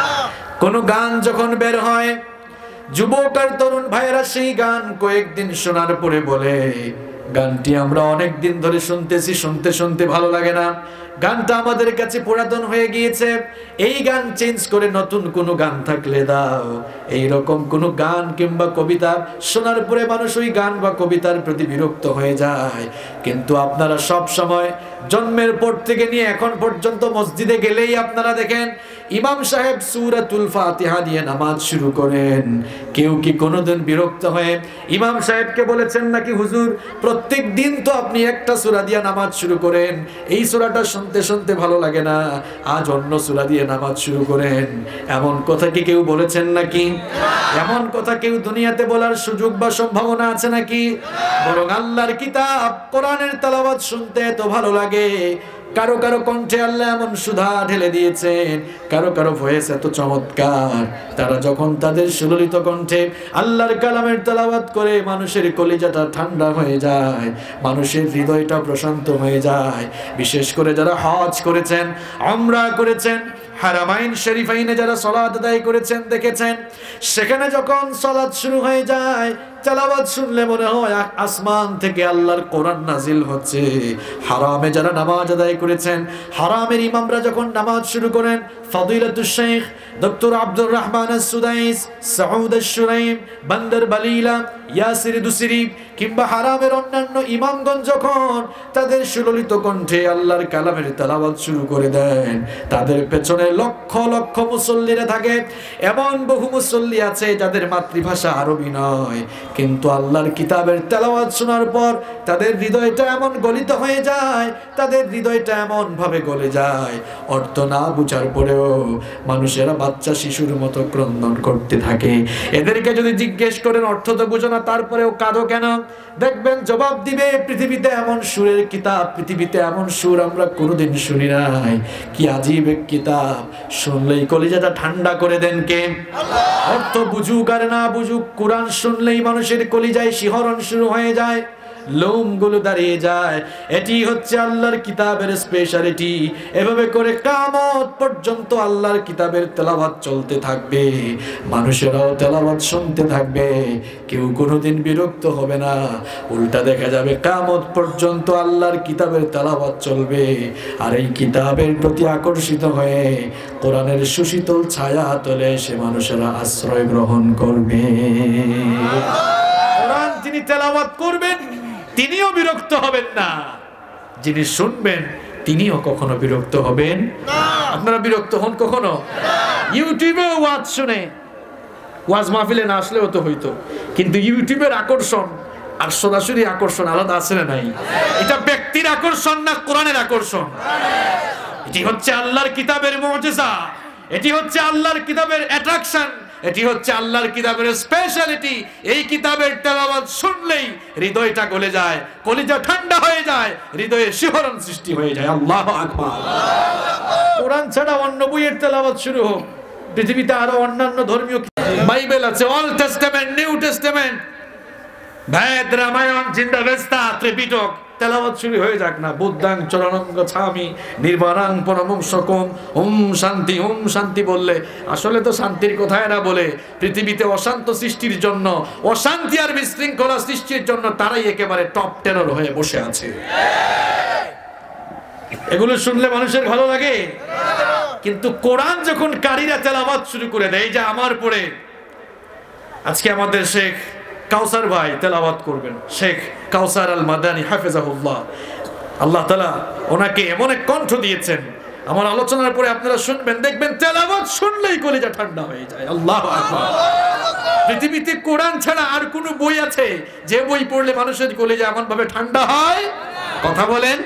কোন গান যখন বের হয়, যুবক আর তরুণ ভাইয়েরা সেই গান কয়েকদিন শোনার পরে বলে, গানটি আমরা অনেক দিন ধরে শুনতেছি, শুনতে শুনতে ভালো লাগে না, গানটা আমাদের কাছে পুরাতন হয়ে গিয়েছে, এই গান চেঞ্জ করে নতুন কোনো গান থাকলে দাও। এইরকম কোনো গান কিংবা কবিতা শোনার পরে মানুষ ওই গান বা কবিতার প্রতি বিরক্ত হয়ে যায়। কিন্তু আপনারা সব সময় জন্মের পর থেকে নিয়ে এখন পর্যন্ত মসজিদে গেলেই আপনারা দেখেন ইমাম সাহেব সূরাতুল ফাতিহা দিয়ে নামাজ শুরু করেন। কেউ কি কোনোদিন বিরক্ত হয়ে ইমাম সাহেবকে বলেছেন নাকি, হুজুর প্রত্যেক দিন তো আপনি একটা সূরা দিয়ে নামাজ শুরু করেন, এই সূরাটা শুনতে শুনতে ভালো লাগে না, আজ অন্য সূরা দিয়ে নামাজ শুরু করেন? এমন কথা কি কেউ বলেছেন নাকি? এমন কথা কেউ দুনিয়াতে বলার সুযোগ বা সম্ভাবনা আছে নাকি? বরং আল্লাহর কিতাব কোরআনের তেলাওয়াত শুনতে এত ভালো লাগে, কারো কারো কণ্ঠে আল্লাহ এমন সুধা ঢেলে দিয়েছেন, কারো কারো ভয়েস এত চমৎকার, তারা যখন তাদের সুললিত কণ্ঠে আল্লাহর কালামের তেলাওয়াত করে মানুষের কলিজাটা ঠান্ডা হয়ে যায়, মানুষের হৃদয়টা প্রশান্ত হয়ে যায়। বিশেষ করে যারা হজ করেছেন, উমরা করেছেন, হারামাইন শরীফাইনে যারা সালাত আদায় করেছেন দেখেছেন, সেখানে যখন সালাত শুরু হয়ে যায় তেলাওয়াত শুনলে মনে হয় আসমান থেকে আল্লাহর কোরআন নাজিল হচ্ছে। হারামে যারা নামাজ আদায় করেছেন, হারামের ইমামরা যখন নামাজ শুরু করেন, ফাদিলাতুশ শেখ ডক্টর আব্দুর রহমান আস-সুদাইস, সাউদ আশ-শুরাইম, বান্দর বালিলা, ইয়াসির দুসরি কিংবা হারামের অন্যান্য ইমামগণ যখন তাদের সুললিত কণ্ঠে আল্লাহর কালামের তেলাওয়াত শুরু করে দেন, তাদের পেছনে লক্ষ লক্ষ মুসল্লিরা থাকে। এমন বহু মুসল্লি আছে যাদের মাতৃভাষা আরবি নয়, কিন্তু আল্লাহর কিতাবের তেলাওয়াত শোনার পর তাদের হৃদয়টা এমন গলিত হয়ে যায়, তাদের হৃদয়টা এমন ভাবে গলে যায়, অর্থ না বুঝার পরেও মানুষেরা বাচ্চা শিশুর মতো ক্রন্দন করতে থাকে। এদেরকে যদি জিজ্ঞেস করেন অর্থ তো বুঝো না, তারপরেও কাঁদো কেন? দেখবেন জবাব দিবে, পৃথিবীতে এমন সুরের কিতাব, পৃথিবীতে এমন সুর আমরা কোনোদিন শুনি নাই। কি আজীব এক কিতাব, শুনলেই কলিজাটা ঠান্ডা করে দেন কে? অর্থ বুঝুক আর না বুঝুক, কোরআন শুনলেই মানুষের কলিজায় শিহরণ শুরু হয়ে যায়। লোমগুলো দাঁড়িয়ে যায়। এটি হচ্ছে আল্লাহর কিতাবের স্পেশালিটি। এভাবে করে কিয়ামত পর্যন্ত আল্লাহর কিতাবের তেলাওয়াত চলতে থাকবে, মানুষেরাও তেলাওয়াত শুনতে থাকবে, কেউ কোনোদিন বিরক্ত হবে না। উল্টা দেখা যাবে কিয়ামত পর্যন্ত আল্লাহর কিতাবের তেলাওয়াত চলবে, আর এই কিতাবের প্রতি আকর্ষিত হয়ে কোরআনের সুশীতল ছায়া তলে সে মানুষেরা আশ্রয় গ্রহণ করবে। কোরআন যিনি তেলাওয়াত করবেন তিনিও বিরক্ত হবেন না, যিনি শুনবেন তিনিও কখনো বিরক্ত হবেন না। আপনারা বিরক্ত হন কখনো? ইউটিউবে ওয়াজ শুনে, ওয়াজ মাহফিলে না আসলেও তো হইতো, কিন্তু ইউটিউবের আকর্ষণ আর সরাসরি আকর্ষণ আলাদা আছে না নাই? এটা ব্যক্তির আকর্ষণ না কোরআনের আকর্ষণ? এটি হচ্ছে আল্লাহর কিতাবের মুজিজা, এটি হচ্ছে আল্লাহর কিতাবের অ্যাট্রাকশন, এটি হচ্ছে আল্লাহর কিতাবের স্পেশালিটি। এই কিতাবের তেলাওয়াত শুনলেই হৃদয়টা গলে যায়, কলিজা ঠান্ডা হয়ে যায়, হৃদয়ে শিহরণ সৃষ্টি হয়ে যায়। আল্লাহু আকবার। কোরআন ছাড়া অন্য বইয়ের তেলাওয়াত শুরু হোক, পৃথিবীতে আরো অন্যান্য ধর্মীয় বাইবেল আছে, অল টেস্টামেন্ট, নিউ টেস্টামেন্ট, বেদ, রামায়ণ, জিন্দাবেস্তা, ত্রিপিটক, তেলাওয়াত শুরু হয়ে যাক না। বুদ্ধাং চরণঙ্গ ছামি নির্বাণাং পরমংসকম, ওম শান্তি, ওম শান্তি বললে আসলে তো শান্তির কথা এরা বলে। পৃথিবীতে অশান্ত সৃষ্টির জন্য, অশান্তি আর বিশৃঙ্খলা সৃষ্টির জন্য তারাই একেবারে টপ টেনর হয়ে বসে আছে। এগুলো শুনলে মানুষের ভালো লাগে, কিন্তু কোরআন যখন কারীরা তেলাওয়াত শুরু করে দেয়, এই যে আমার পরে আজকে আমাদের শেখ কাউসার ভাই তেলাওয়াত করবেন, শেখ কাউসার আল মাদানী হাফেজাহুল্লাহ, আল্লাহ তাআলা ওনাকে এমন এক কণ্ঠ দিয়েছেন। আমার আলোচনার পরে আপনারা শুনবেন, দেখবেন তেলাওয়াত শুনলেই কলিজা ঠান্ডা হয়ে যায়। আল্লাহু আকবার। পৃথিবীতে কোরআন ছাড়া আর কোন বই আছে যে বই পড়লে মানুষের কলিজা এমন ভাবে ঠান্ডা হয়? কথা বলেন।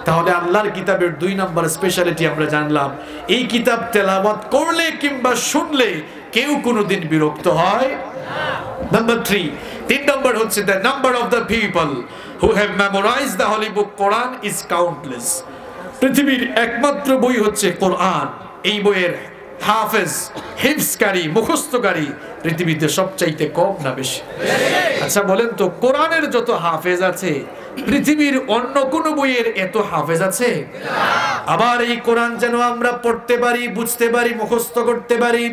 তাহলে আল্লাহর কিতাবের 2 নম্বর স্পেশালিটি আমরা জানলাম, এই কিতাব তেলাওয়াত করলে কিংবা শুনলে কেউ কোনোদিন বিরক্ত হয় না। Number 3 নম্বর হচ্ছে the number of the people who have memorized the holy book Quran is countless. পৃথিবীর একমাত্র বই হচ্ছে কোরআন। এই বইয়ের হাফেজ, হিফজকারী, মুখস্থকারী পৃথিবীতে সবচাইতে কম না বেশি? আচ্ছা বলেন তো, কোরআনের যত হাফেজ আছে পৃথিবীর অন্য কোন বইয়ের এত হাফেজ আছে? আবার এই কোরআন যেন আমরা পড়তে পারি, বুঝতে পারি, মুখস্থ করতে পারি,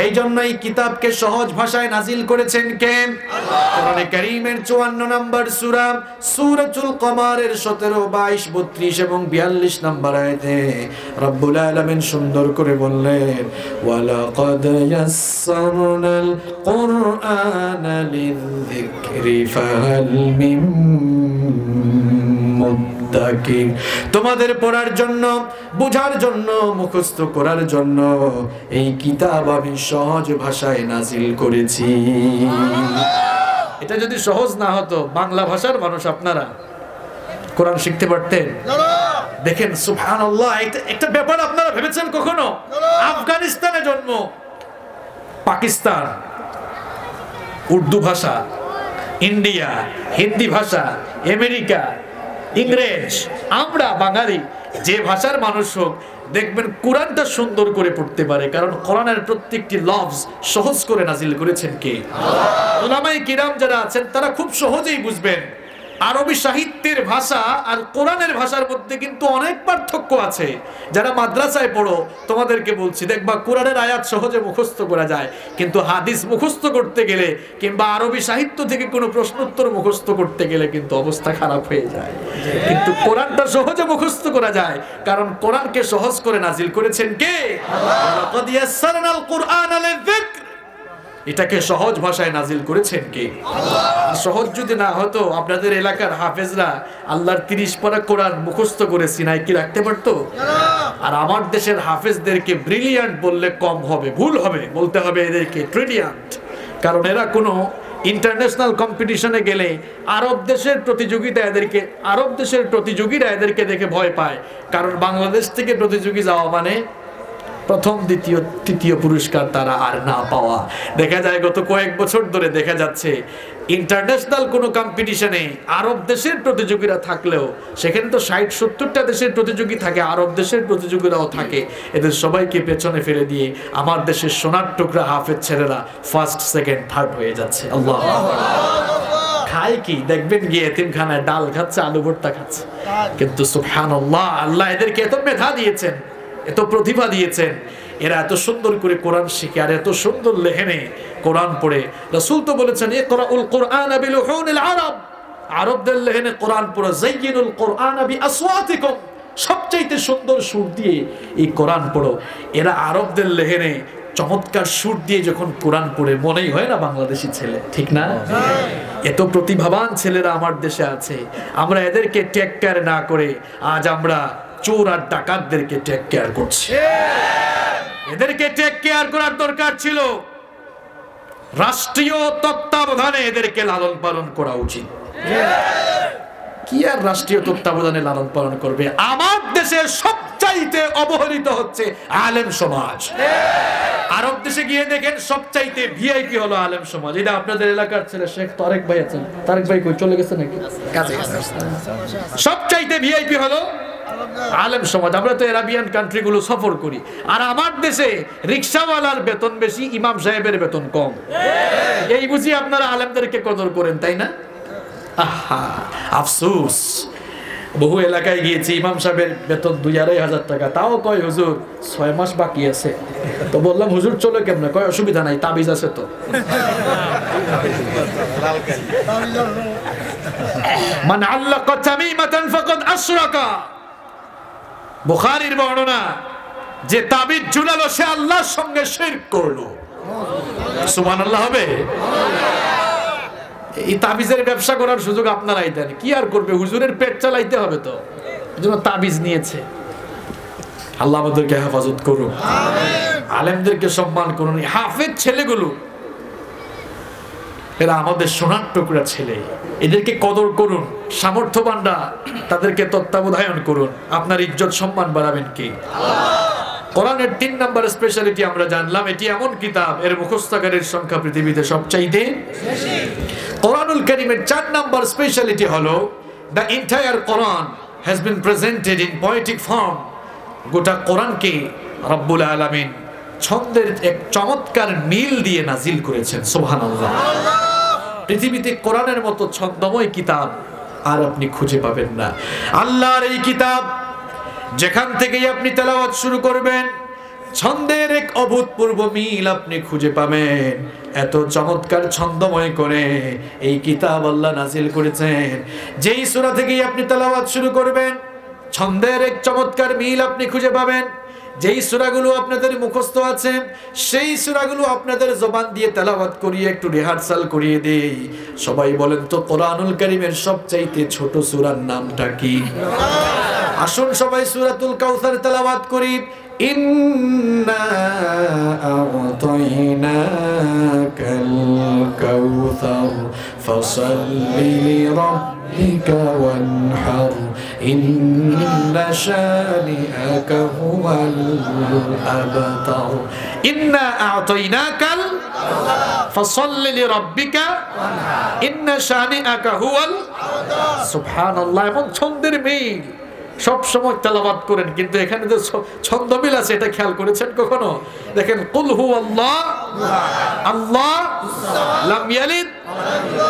এই জন্য এই কিতাবকে সহজ ভাষায় নাজিল করেছেন কে? আল্লাহ। কোরআনে কারীমের 54 নম্বর সূরা সূরাতুল কমারের 17, 22, 32 এবং 42 নম্বর আয়াতে রব্বুল আলামিন সুন্দর করে বললেন, ওয়ালাকাদ ইয়াসসারনাল কুরআনা লিযিকরি ফাহাল মিন মুদ্দাকির। তোমাদের পড়ার জন্য, বোঝার জন্য, মুখস্থ করার জন্য এই কিতাব আমি সহজ ভাষায় নাজিল করেছি। এটা যদি সহজ না হতো, বাংলা ভাষার মানুষ আপনারা কোরআন শিখতে পারতেন? দেখেন সুবহানাল্লাহ, একটা ব্যাপার আপনারা ভেবেছেন কখনো? আফগানিস্তানে জন্ম, পাকিস্তান উর্দু ভাষা, ইন্ডিয়া হিন্দি ভাষা, আমেরিকা ইংরেজ, আমরা বাঙালি যে ভাষার মানুষ হোক, দেখবেন কোরআনটা সুন্দর করে পড়তে পারে, কারণ কোরআনের প্রত্যেকটি লফজ সহজ করে নাজিল করেছেন কে? আল্লাহ। উলামায়ে কিরাম যারা আছেন তারা খুব সহজেই বুঝবেন আরবি সাহিত্যের ভাষা আর কোরআনের ভাষার মধ্যে কিন্তু অনেক পার্থক্য আছে। যারা মাদ্রাসায় পড়ো তোমাদেরকে বলছি, দেখবা কোরআনের আয়াত সহজে মুখস্থ করা যায়, কিন্তু হাদিস মুখস্থ করতে গেলে কিংবা আরবি সাহিত্য থেকে কোনো প্রশ্নোত্তর মুখস্থ করতে গেলে কিন্তু অবস্থা খারাপ হয়ে যায়। কিন্তু কোরআনটা সহজে মুখস্থ করা যায়, কারণ কোরআনকে সহজ করে নাজিল করেছেন কে? লাকাদ ইয়াসসারনাল কুরআনা লিযিকর। এটাকে সহজ ভাষায় নাজিল করেছেন কে? আল্লাহ। সহজ যদি না হতো, আপনাদের এলাকার হাফেজরা আল্লাহর 30 পারা কোরআন মুখস্থ করে সিনায় কি রাখতে পারতো? আর আমার দেশের হাফেজদেরকে ব্রিলিয়ান্ট বললে কম হবে, ভুল হবে, বলতে হবে এদেরকে ব্রিলিয়ান্ট, কারণ এরা কোনো ইন্টারন্যাশনাল কম্পিটিশনে গেলে আরব দেশের প্রতিযোগীরা এদেরকে দেখে ভয় পায়, কারণ বাংলাদেশ থেকে প্রতিযোগী যাওয়া মানে প্রথম, দ্বিতীয়, তৃতীয় পুরস্কার তারা আর না পাওয়া। দেখা যায় গত কয়েক বছর ধরে দেখা যাচ্ছে ইন্টারন্যাশনাল কোনো কম্পিটিশনে আরব দেশের প্রতিযোগীরা থাকলেও সেখানে তো 60-70টা দেশের প্রতিযোগী থাকে, আরব দেশের প্রতিযোগীরাও থাকে, এদের সবাইকে পেছনে ফেলে দিয়ে আমার দেশের সোনার টুকরা হাফেজ ছেলেরা ফার্স্ট, সেকেন্ড, থার্ড হয়ে যাচ্ছে। আল্লাহ। খায় কি দেখবেন গিয়ে এতিমখানায় ডাল খাচ্ছে, আলু ভর্তা খাচ্ছে। কিন্তু সুবহানাল্লাহ, আল্লাহ এদেরকে এত মেধা দিয়েছেন, এত প্রতিভা দিয়েছেন, এরা এত সুন্দর করে কোরআন শিখে আর এত সুন্দর লেহেনে কোরআন পড়ে। রাসূল তো বলেছেন ইকরাউল কুরআন বিলুহুনিল আরব, আরবদের লেহেনে কোরআন পড়ে, যায়িনুল কুরআন বিআসওয়াতিকুম, সবচাইতে সুন্দর সুর দিয়ে এই কোরআন পড়ো। এরা আরবদের লেহেনে চমৎকার সুর দিয়ে যখন কোরআন পড়ে মনেই হয় না বাংলাদেশি ছেলে, ঠিক না? এত প্রতিভাবান ছেলেরা আমার দেশে আছে, আমরা এদেরকে টেক কেয়ার না করে আজ আমরা চোর আর ডাকাতদেরকে টেক কেয়ার করছি। এদেরকে টেক কেয়ার করার দরকার ছিল, রাষ্ট্রীয় তত্ত্বাবধানে এদেরকে লালন পালন করা উচিত। কি আর রাষ্ট্রীয় তত্ত্বাবধানে লালন পালন করবে? আমার দেশে সবচাইতে অবহেলিত হচ্ছে আলেম সমাজ। আরব দেশে গিয়ে দেখেন সবচাইতে ভিআইপি হলো আলেম সমাজ। এটা আপনাদের এলাকার ছেলে শেখ তারেক ভাই আছেন, তারেক ভাই কই চলে গেছে নাকি? সবচাইতে ভিআইপি হলো আলেম সমাজ। আমরা তো আরবিয়ান কান্ট্রি গুলো সফর করি, আর আমার দেশে রিকশাওয়ালার বেতন বেশি, ইমাম সাহেবের বেতন কম। এই বুঝি আপনারা আলেমদেরকে কদর করেন, তাই না? আহা, আফসোস। বহু এলাকায় গিয়েছি, ইমাম সাহেবের বেতন 2-2,500 টাকা, তাও কয় হুজুর 6 মাস বাকি আছে। তো বললাম হুজুর চলে কেমনে? কয় অসুবিধা নাই, তাবিজ আছে তো। মান আল্লাকা তামিমাতান ফাকাদ আশরাকা, বুখারীর বর্ণনা, যে তাবিজ ঝুলালো সে আল্লাহর সঙ্গে শিরক করলো। সুবহানাল্লাহ হবে? এই তাবিজের ব্যবসা করার সুযোগ আপনারাই দেন, কি আর করবে? হুজুরের পেট চালাইতে হবে, তো এজন্য তাবিজ নিয়েছে। আল্লাহ আমাদেরকে হেফাজত করুন, আলেমদেরকে সম্মান করুন। হাফেজ ছেলেগুলো এরা আমাদের সোনার টুকরা ছেলে, এদেরকে কদর করুন। সামর্থ্যবানরা তাদেরকে তত্ত্বাবধান করুন। আপনার ইজ্জত সম্মান বাড়াবেন কি? কোরআনের 3 নাম্বার স্পেশালিটি আমরা জানলাম, এটি এমন কিতাব এর মুখস্থকারীর সংখ্যা পৃথিবীতে সবচাইতে বেশি। কোরআনুল কারীমের 4 নাম্বার স্পেশালিটি হলো the entire Quran has been presented in poetic form. গোটা কোরআনকে রব্বুল আলামিন ছন্দের এক চমৎকার নীল দিয়ে নাজিল করেছেন। সুবহানাল্লাহ। পৃথিবীতে কোরআনের মতো ছন্দময় কিতাব আর আপনি খুঁজে পাবেন না। আল্লাহর এই কিতাব যেখান থেকেই আপনি তেলাওয়াত শুরু করবেন, ছন্দের এক অভূতপূর্ব মিল আপনি খুঁজে পাবেন। এত চমৎকার ছন্দময় করে এই কিতাব আল্লাহ নাজিল করেছেন। যেই সূরা থেকেই আপনি তেলাওয়াত শুরু করবেন, ছন্দের এক চমৎকার মিল আপনি খুঁজে পাবেন। যেই সূরাগুলো আপনাদের মুখস্থ আছে, সেই সূরাগুলো আপনাদের জবান দিয়ে তেলাওয়াত করিয়ে একটু রিহার্সাল করিয়ে দেই। সবাই বলেন তো কোরআনুল কারীমের সবচাইতে ছোট সূরার নামটা কি? আসুন সবাই সূরাতুল কাউসার তেলাওয়াত করি। ইন্না আ'তাইনাকাল কাউসার ফাসাল্লি লিরাব্বিকা ওয়ানহার ইন্না শানিআকা হুয়াল আবতার। ইন্না আ'তাইনাকাল ফাসাল্লি লিরাব্বিকা ইন্না শানিআকা হুয়াল আবতার। সুবহানাল্লাহ। এবং ছন্দের মিল সব সময় তেলাওয়াত করেন, কিন্তু এখানে যে ছন্দ মিল আছে এটা খেয়াল করেছেন কখনো? দেখেন, কুল হুয়াল্লাহ আল্লাহ লাম ইয়ালিদ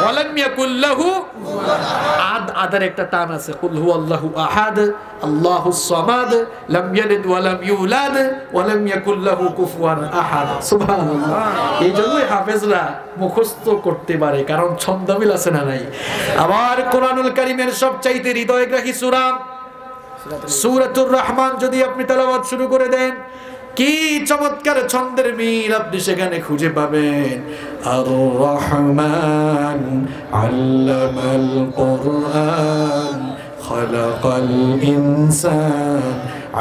ওয়া লাম ইয়াকুল লাহু আহাদ। আদার একটা টান আছে, কুল হুয়াল্লাহু আহাদ আল্লাহুস সামাদ লাম ইয়ালিদ ওয়া লাম ইউলাদ ওয়া লাম ইয়াকুল লাহু কুফুয়ান আহাদ। সুবহানাল্লাহ। এই জন্যই হাফেজরা মুখস্থ করতে পারে, কারণ ছন্দ মিল আছে না নাই? আবার কোরআনুল কারীমের সবচাইতে হৃদয়গ্রাহী সূরা সূরাতুর রহমান যদি আপনি তেলাওয়াত শুরু করে দেন, কি চমৎকার ছন্দের মিল আপনি সেখানে খুঁজে পাবেন। আর রহমান আল্লামাল কুরআন খালাকাল ইনসান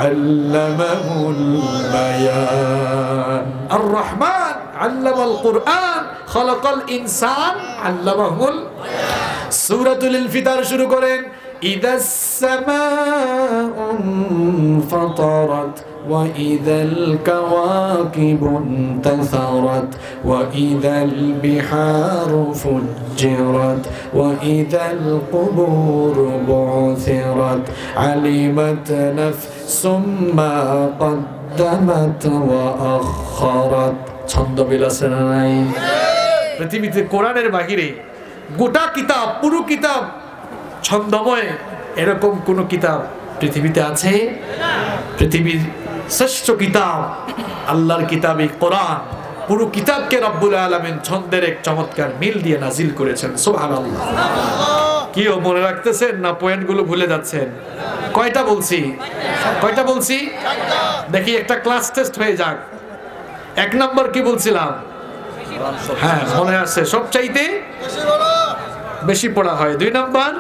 আল্লামাহুল বায়ান। আর রহমান আল্লামাল কুরআন খালাকাল ইনসান আল্লামাহুল বায়ান। সূরাতুল ইনফিতার শুরু করেন, إذا السماء انفطرت وإذا الكواكب انتثرت وإذا البحار فجرت وإذا القبور بعثرت علمت نفس ما قدمت وأخرت। ছন্দ মিল আছে না নাই? পৃথিবীতে কোরআনের বাহিরে গোটা কিতাব, পুরো কিতাব ছন্দময়, এরকম কোন কিতাব পৃথিবীতে আছে? পৃথিবীর শ্রেষ্ঠ কিতাব আল্লাহর কিতাব এই কোরআন, পুরো কিতাবকে রব্বুল আলামিন ছন্দের এক চমৎকার মিল দিয়ে নাজিল করেছেন। সুবহানাল্লাহ। কি মনে রাখতেছেন না পয়েন্টগুলো ভুলে যাচ্ছেন? কয়টা বলছি? কয়টা বলছি? দেখি একটা ক্লাস টেস্ট হয়ে যাক। 1 নাম্বার কি বলছিলাম? হ্যাঁ মনে আছে, সবচাইতে বেশি পড়া হয়। 2 নাম্বার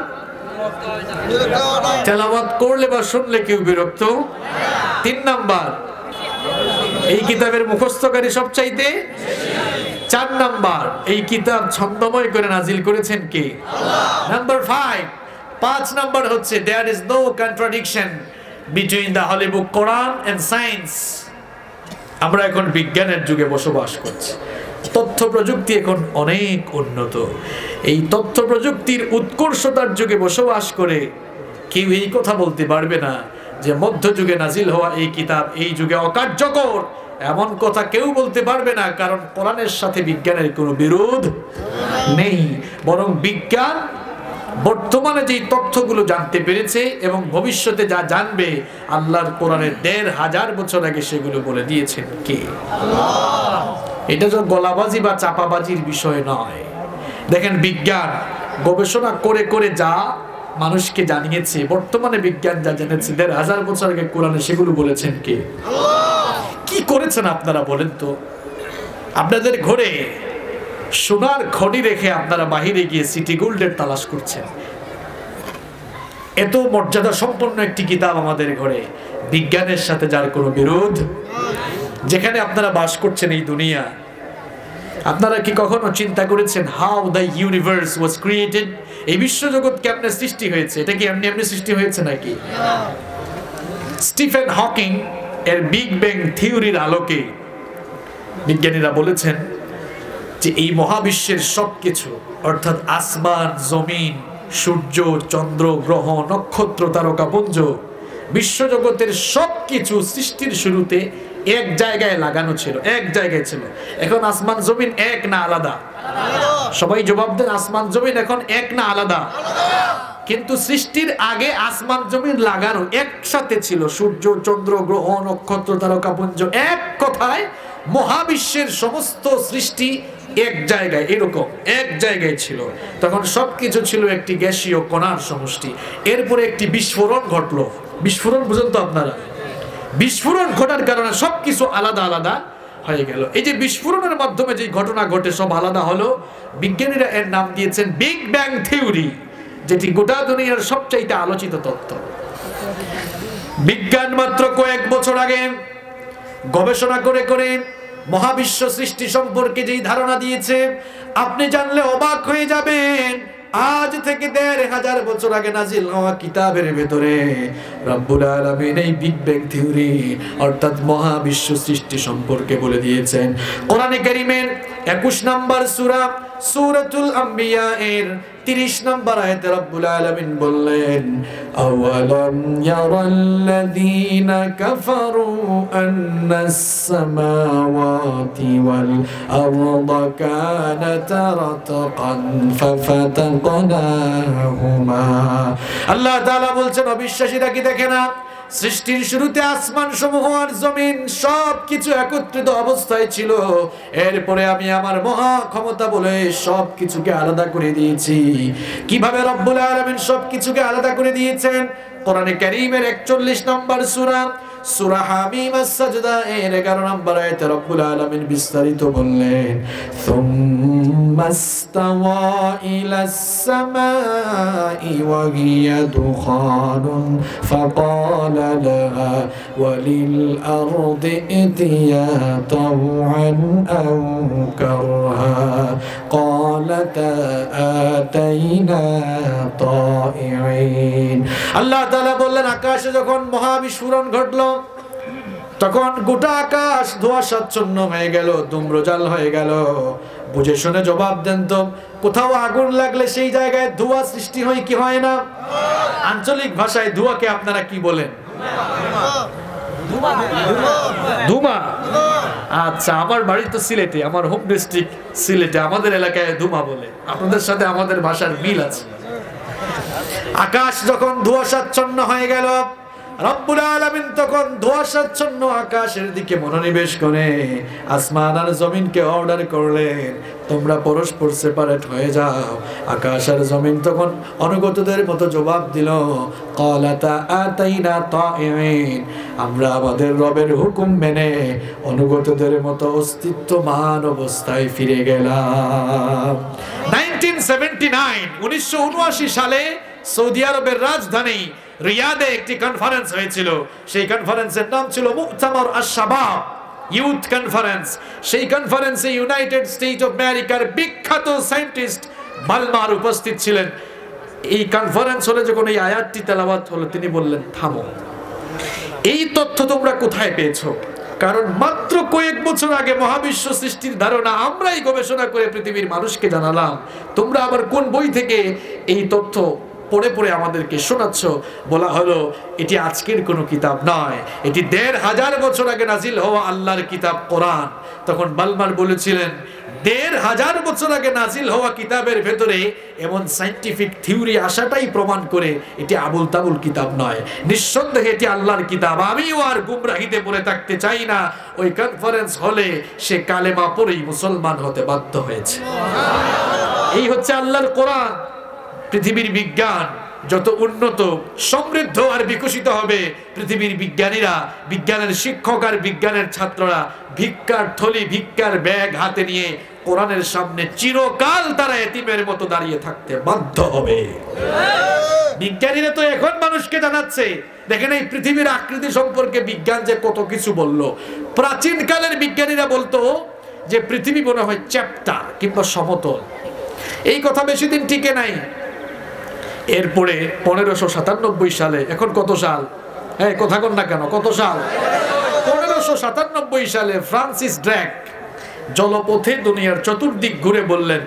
তেলাওয়াত করলে বা শুনলে কেউ বিরক্ত। 3 নাম্বার এই কিতাবের মুখস্থকারী সবচাইতে। 4 নাম্বার এই কিতাব ছন্দময় করে নাজিল করেছেন কে? নাম্বার 5 নাম্বার হচ্ছে there is no contradiction between the holy book Quran and science। আমরা এখন বিজ্ঞানের যুগে বসবাস করছি, তথ্য প্রযুক্তি এখন অনেক উন্নত। এই তথ্য প্রযুক্তির উৎকর্ষতার যুগে বসবাস করে কেউ এই কথা বলতে পারবে না যে মধ্যযুগে নাজিল হওয়া এই কিতাব এই যুগে অকার্যকর। এমন কথা কেউ বলতে পারবে না, কারণ কোরআনের সাথে বিজ্ঞানের কোনো বিরোধ নেই। বরং বিজ্ঞান বর্তমানে যে তথ্যগুলো জানতে পেরেছে এবং ভবিষ্যতে যা জানবে, আল্লাহর কোরআনের ১৫০০ বছর আগে সেগুলো বলে দিয়েছেন কে? আল্লাহ। এটা তো গলাবাজি বা চাপাবাজির বিষয় নয়। দেখেন বিজ্ঞান গবেষণা করে করে যা মানুষকে জানিয়েছে, বর্তমানে বিজ্ঞান যা জেনেছে ১৫০০ বছর আগে কোরআনে, সেগুলো বলেছেন কে? আল্লাহ। কি করেছেন আপনারা বলেন তো? আপনাদের ঘরে সোনার খনি রেখে আপনারা বাহিরে গিয়ে সিটি গোল্ডের তালাশ করছেন। এত মর্যাদা সম্পন্ন একটি কিতাব আমাদের ঘরে, বিজ্ঞানের সাথে যার কোনো বিরোধ। যেখানে আপনারা বাস করছেন এই দুনিয়া, আপনারা কি কখনো চিন্তা করেছেন how the universe was created? এই বিশ্বজগৎ কেমনে সৃষ্টি হয়েছে? এটা কি এমনি এমনি সৃষ্টি হয়েছে নাকি? স্টিফেন হকিং এর বিগ ব্যাং থিওরির আলোকে বিজ্ঞানীরা বলেছেন যে এই মহাবিশ্বের সবকিছু, অর্থাৎ আসমান, জমিন, সূর্য, চন্দ্র, গ্রহ, নক্ষত্র, তারকাপুঞ্জ, বিশ্বজগতের সবকিছু সৃষ্টির শুরুতে এক জায়গায় লাগানো ছিল, এক জায়গায় ছিল। এখন আসমান জমিন এক না আলাদা? সবাই জবাব দেন, আসমান জমিন এখন এক না আলাদা? কিন্তু সৃষ্টির আগে আসমান জমিন লাগানো একসাথে ছিল। সূর্য, চন্দ্র, গ্রহ, নক্ষত্র, তারকাপুঞ্জ, এক কথায় মহাবিশ্বের সমস্ত সৃষ্টি এক জায়গায়, এরকম এক জায়গায় ছিল। তখন সবকিছু ছিল একটি গ্যাসীয় কণার সমষ্টি। এরপরে একটি বিস্ফোরণ ঘটলো। বিস্ফোরণ বুঝেন তো আপনারা? বিস্ফোরণ ঘটার কারণে সবকিছু আলাদা আলাদা হয়ে গেল। এই যে বিস্ফোরণের মাধ্যমে যে ঘটনা ঘটে সব আলাদা হলো, বিজ্ঞানীরা এর নাম দিয়েছেন বিগ ব্যাং থিওরি, যেটি গোটা দুনিয়ার সবচাইতে আলোচিত তত্ত্ব। বিজ্ঞান মাত্র কয়েক বছর আগে গবেষণা করে করে মহাবিশ্ব সৃষ্টি সম্পর্কে যেই ধারণা দিয়েছে, আপনি জানলে অবাক হয়ে যাবেন। আজ থেকে ১৫০০ বছর আগে নাজিল হওয়া কিতাবের ভেতরে রব্বুল আলামিন এই বিগ ব্যাং থিওরি অর্থাৎ মহাবিশ্ব সৃষ্টি সম্পর্কে বলে দিয়েছেন। কোরআনে কারীমের ২১ নম্বর সূরা সূরাতুল আম্বিয়া এর ৩০ নম্বর আয়াতে রব্বুল আলামিন বললেন, আওয়ালাম ইয়ারাল্লাযীনা কাফারু আন্নাস সামাওয়াতি ওয়াল আরদা কানাতা রাতকান ফাফাতাকনাহুমা। আল্লাহ তাআলা বলছেন, অবিশ্বাসীরা কি দেখে না সৃষ্টির শুরুতে আসমান সমূহ আর জমিন সবকিছু একত্রিত অবস্থায় ছিল, এরপরে আমি আমার মহা ক্ষমতা বলে সবকিছুকে আলাদা করে দিয়েছি। কিভাবে রব্বুল আলামিন সবকিছুকে আলাদা করে দিয়েছেন? কোরআনে কারীমের ৪১ নম্বর সূরা সূরা হামিম আস-সাজদা এর ১১ নম্বর আয়াতে রব্বুল আলামিন বিস্তারিত বললেন, সুম্মাস্তাওয়া ইলাস সামাই ওয়া হিয়া দুখানুন ফাকালা লাহা ওয়া লিল আরদি ইতিয়া তাওআন আও কারহা ক্বালাতা আতাইনা তাইঈন। আল্লাহ তাআলা বললেন, আকাশে যখন মহাবিস্ফোরণ ঘটলো, তখন গোটা আকাশ ধোঁয়াশাচ্ছন্ন হয়ে গেল, ধূম্রজাল হয়ে গেল। বুঝে শুনে জবাব দেন তো, কোথাও আগুন লাগলে সেই জায়গায় ধোঁয়া সৃষ্টি হয় কি হয় না? আঞ্চলিক ভাষায় ধোঁয়াকে আপনারা কি বলেন? ধুমা। আচ্ছা, আমার বাড়ি তো সিলেটে, আমার হোম ডিস্ট্রিক্ট সিলেটে, আমাদের এলাকায় ধুমা বলে। আপনাদের সাথে আমাদের ভাষার মিল আছে। আকাশ যখন ধোঁয়াশাচ্ছন্ন হয়ে গেল, রব্বুল আলামিন তখন ধোঁয়াশাচ্ছন্ন আকাশের দিকে মনোনিবেশ করে আসমান আর জমিনকে অর্ডার করলেন, তোমরা পরস্পর সেপারেট হয়ে যাও। আকাশ আর জমিন তখন অনুগতদের মতো জবাব দিল, ক্বালাতা আতাইনা তাইঈন, আমরা আমাদের রবের হুকুম মেনে অনুগতদের মতো অস্তিত্বমান অবস্থায় ফিরে গেলাম। 1979 সালে সৌদি আরবের রাজধানী রিয়াদে একটি কনফারেন্স হয়েছিল। সেই কনফারেন্সের নাম ছিল মুক্তামর আশ-শাবাব, ইউথ কনফারেন্স। সেই কনফারেন্সে ইউনাইটেড স্টেট অফ আমেরিকার বিখ্যাত সায়েন্টিস্ট বালমার উপস্থিত ছিলেন। এই কনফারেন্স হলে যখন এই আয়াতটি তেলাওয়াত হলো, তিনি বললেন, থামো, এই তথ্য তোমরা কোথায় পেয়েছো? কারণ মাত্র কয়েক বছর আগে মহাবিশ্ব সৃষ্টির ধারণা আমরাই গবেষণা করে পৃথিবীর মানুষকে জানালাম, তোমরা আবার কোন বই থেকে এই তথ্য পড়ে পড়ে আমাদেরকে শোনাচ্ছ? বলা হলো, এটি আজকের কোনো কিতাব নয়, এটি ১৫০০ বছর আগে নাজিল হওয়া আল্লাহর কিতাব কোরআন। তখন বালমার বলেছিলেন, ১৫০০ বছর আগে নাজিল হওয়া কিতাবের ভেতরে এমন সায়েন্টিফিক থিওরি আসাটাই প্রমাণ করে এটি আবুল তাবুল কিতাব নয়, নিঃসন্দেহে এটি আল্লাহর কিতাব। আমিও আর গুমরাহিতে পড়ে থাকতে চাই না। ওই কনফারেন্স হলে সে কালেমা পড়েই মুসলমান হতে বাধ্য হয়েছে। এই হচ্ছে আল্লাহর কোরআন। পৃথিবীর বিজ্ঞান যত উন্নত, সমৃদ্ধ আর বিকশিত হবে, পৃথিবীর বিজ্ঞানীরা, বিজ্ঞানের শিক্ষক আর বিজ্ঞানের ছাত্ররা ভিক্ষার থলি, ভিক্ষার ব্যাগ হাতে নিয়ে কোরআনের সামনে চিরকাল তারা এতিমের মতো দাঁড়িয়ে থাকতে বাধ্য হবে। বিজ্ঞানীরা তো এখন মানুষকে জানাচ্ছে, দেখেন এই পৃথিবীর আকৃতি সম্পর্কে বিজ্ঞান যে কত কিছু বলল। প্রাচীন কালের বিজ্ঞানীরা বলতো যে পৃথিবী মনে হয় চ্যাপ্টা কিংবা সমতল। এই কথা বেশি দিন টিকে নাই। এরপরে 1597 সালে, এখন কত সাল? হ্যাঁ, কথা কন না কেন, কত সাল? 1597 সালে ফ্রান্সিস ড্রেক জলপথে দুনিয়ার চতুর্দিক ঘুরে বললেন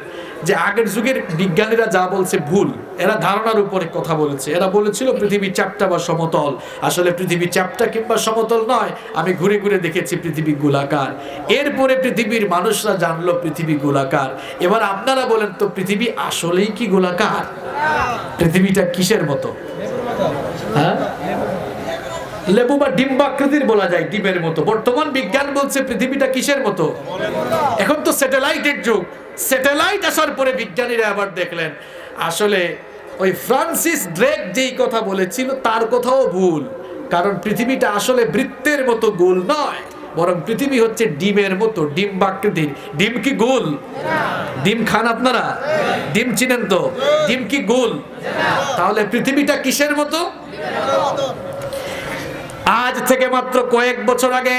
যে আগের যুগের বিজ্ঞানীরা যা বলছে ভুল, এরা ধারণার উপরে কথা বলেছে। এরা বলেছিল পৃথিবী চ্যাপ্টা বা সমতল। আসলে পৃথিবী চ্যাপ্টা কিংবা সমতল নয়, আমি ঘুরে ঘুরে দেখেছি পৃথিবী গোলাকার। এরপরে পৃথিবীর মানুষরা জানলো পৃথিবী গোলাকার। এবার আপনারা বলেন তো, পৃথিবী আসলেই কি গোলাকার? পৃথিবীটা কিসের মতো? হ্যাঁ, লেবু বা ডিম্বাকৃতির বলা যায়, ডিমের মতো। বর্তমান বিজ্ঞান বলছে পৃথিবীটা কিসের মতো? এখন তো স্যাটেলাইটের যুগ। স্যাটেলাইট আসার পরে বিজ্ঞানীরা আবার দেখলেন আসলে ওই ফ্রান্সিস ড্রেক যেই কথা বলেছিল তার কথাও ভুল। কারণ পৃথিবীটা আসলে বৃত্তের মতো গোল নয়, বরং পৃথিবী হচ্ছে ডিমের মতো, ডিম্বাকৃতির। ডিম কি গোল? ডিম খান আপনারা? ডিম চিনেন তো? ডিম কি গোল? তাহলে পৃথিবীটা কিসের মতো? আজ থেকে মাত্র কয়েক বছর আগে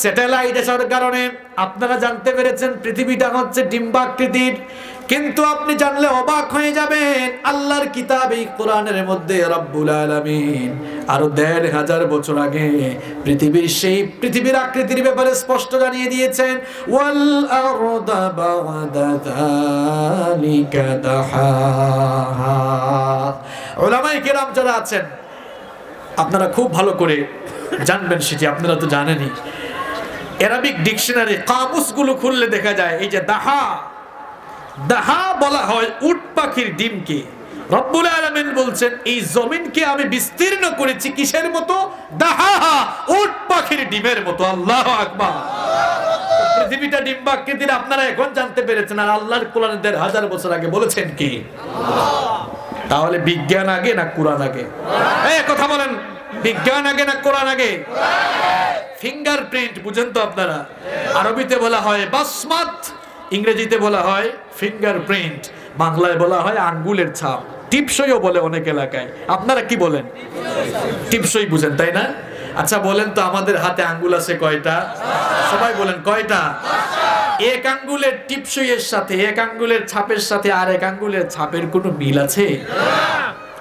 স্যাটেলাইট আসার কারণে আপনারা জানতে পেরেছেন পৃথিবীটা হচ্ছে ডিম্বাকৃতির। কিন্তু আপনি জানলে অবাক হয়ে যাবেন, আল্লাহর কিতাব এই কোরআনের মধ্যে রব্বুল আলামিন আরো ১৫০০ বছর আগে পৃথিবীর আকৃতির ব্যাপারে স্পষ্ট জানিয়ে দিয়েছেন, ওয়াল আরদা বা'দা যালিকা দাহাহা। উলামায়ে কেরাম যারা আছেন আপনারা খুব ভালো করে জানবেন, সেটি আপনারা তো জানেনই। অ্যারাবিক ডিকশনারি কামুসগুলো খুললে দেখা যায় এই যে দাহা বলা হয় উট পাখির ডিমকে। রব্বুল আলামিন বলছেন এই জমিনকে আমি বিস্তীর্ণ করেছি কিসের মতো? দাহা, উট পাখির ডিমের মতো। আল্লাহু আকবার। পৃথিবীটা ডিম্বাকৃতির আপনারা এখন জানতে পেরেছেন, আর আল্লাহর কোরআন ১৫০০ বছর আগে বলেছেন কি? তাহলে বিজ্ঞান আগে না কোরআন আগে? এই কথা বলেন, বিজ্ঞান আগে না কোরআন আগে? ফিঙ্গারপ্রিন্ট বুঝেন তো আপনারা? আরবিতে বলা হয় বাসমাত, ইংরেজিতে বলা হয় ফিঙ্গারপ্রিন্ট, বাংলায় বলা হয় আঙ্গুলের ছাপ। টিপসইও বলে অনেক এলাকায়। আপনারা কি বলেন? টিপসই বুঝেন, তাই না? আচ্ছা বলেন তো, আমাদের হাতে আঙ্গুল আছে কয়টা? সবাই বলেন কয়টা? এক আঙ্গুলের টিপসইয়ের সাথে, এক আঙ্গুলের ছাপের সাথে আর এক আঙ্গুলের ছাপের কোনো মিল আছে?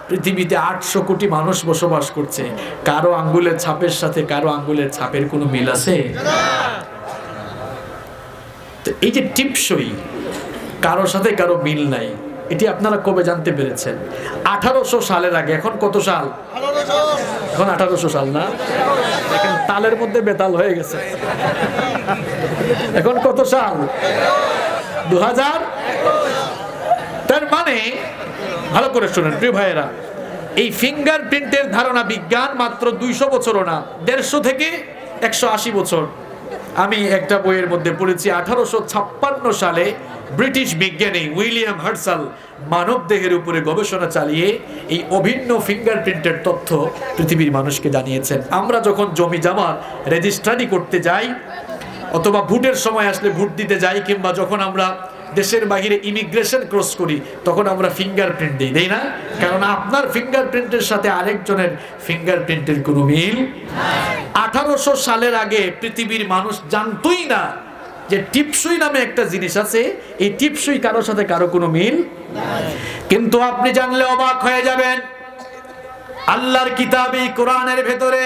পৃথিবীতে ৮০০ কোটি মানুষ বসবাস করছে, কারো আঙ্গুলের ছাপের সাথে কারো আঙ্গুলের ছাপের কোনো মিল আছে? তো এই যে টিপসই, কারো সাথে কারো মিল নাই, এটি আপনারা কবে জানতে পেরেছেন? ১৮০০ সালের আগে। এখন কত সাল? এখন ১৮০০ সাল না? দেখেন তালের মধ্যে বেতাল হয়ে গেছে। এখন কত সাল? 2000। তার মানে ভালো করে শুনেন প্রিয় ভাইয়েরা, এই ফিঙ্গারপ্রিন্টের ধারণা বিজ্ঞান মাত্র 200 বছরও না, 150 থেকে 180 বছর। আমি একটা বইয়ের মধ্যে পড়েছি 1856 সালে ব্রিটিশ বিজ্ঞানী উইলিয়াম হার্সাল মানব দেহের উপরে গবেষণা চালিয়ে এই অভিন্ন ফিঙ্গারপ্রিন্টের তথ্য পৃথিবীর মানুষকে জানিয়েছেন। আমরা যখন জমি জমার রেজিস্ট্রি করতে যাই, অথবা ভোটের সময় আসলে ভোট দিতে যাই, কিংবা যখন আমরা দেশের বাইরে ইমিগ্রেশন ক্রস করি, তখন আমরা ফিঙ্গারপ্রিন্ট দিই, তাই না? কারণ আপনার ফিঙ্গারপ্রিন্টের সাথে আরেকজনের ফিঙ্গারপ্রিন্টের কোনো মিল। 1800 সালের আগে পৃথিবীর মানুষ জানতোই না যে টিপসই নামে একটা জিনিস আছে, এই টিপসই কারোর সাথে কারো কোনো মিল। কিন্তু আপনি জানলে অবাক হয়ে যাবেন, আল্লাহর কিতাবে কোরআনের ভেতরে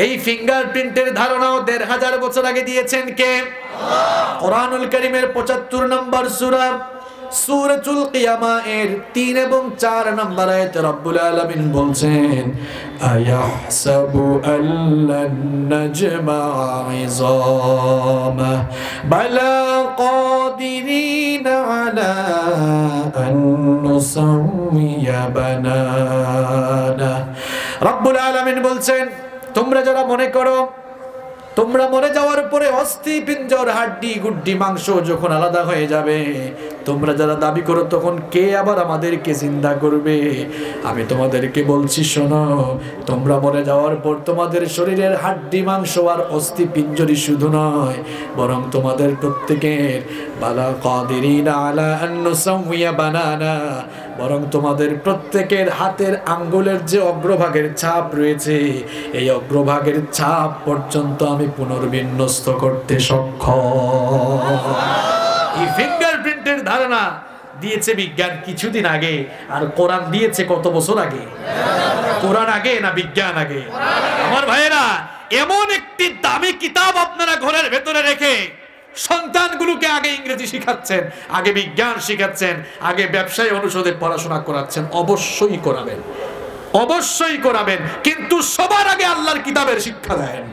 এই ফিঙ্গারপ্রিন্টের ধারণাও 1500 বছর আগে দিয়েছেন কে? কোরআনুল কারীমের 75 নম্বর সূরা সূরাতুল কিয়ামা এর 3 এবং 4 নম্বর আয়াতে রব্বুল আলামিন বলছেন, আয়াহসাবু আল্লান নাজমা'a 'ইযামা বালা কাদিরিনা আলা আন নুসাউইয়া বানানা। রব্বুল আলামিন বলছেন, তোমরা যারা মনে করো তোমরা মরে যাওয়ার পরে অস্থি পিঞ্জর হাড্ডি গুড্ডি মাংস যখন আলাদা হয়ে যাবে, তোমরা যারা দাবি করো তখন কে আবার আমাদেরকে জিন্দা করবে? আমি তোমাদেরকে বলছি, শোনো, তোমরা মরে যাওয়ার পর তোমাদের শরীরের হাড্ডি মাংস আর অস্থি পিঞ্জরই শুধু নয়, বরং তোমাদের প্রত্যেকের বালা কাদিরিনা আলা আন নুসাউইয়া বানানা, বরং তোমাদের প্রত্যেকের হাতের আঙ্গুলের যে অগ্রভাগের ছাপ রয়েছে, এই অগ্রভাগের ছাপ পর্যন্ত আমি পুনর্বিন্যস্ত করতে সক্ষম। এই ফিঙ্গারপ্রিন্টের ধারণা দিয়েছে বিজ্ঞান কিছুদিন আগে, আর কোরআন দিয়েছে কত বছর আগে? কোরআন আগে না বিজ্ঞান আগে? আমার ভাইয়েরা, এমন একটি দামি কিতাব আপনারা ঘরের ভেতরে রেখে সন্তানগুলোকে আগে ইংরেজি শিখাচ্ছেন, আগে বিজ্ঞান শিখাচ্ছেন, আগে ব্যবসায় অনুষদে পড়াশোনা করাচ্ছেন। অবশ্যই করাবেন, অবশ্যই করাবেন, কিন্তু সবার আগে আল্লাহর কিতাবের শিক্ষা দেন।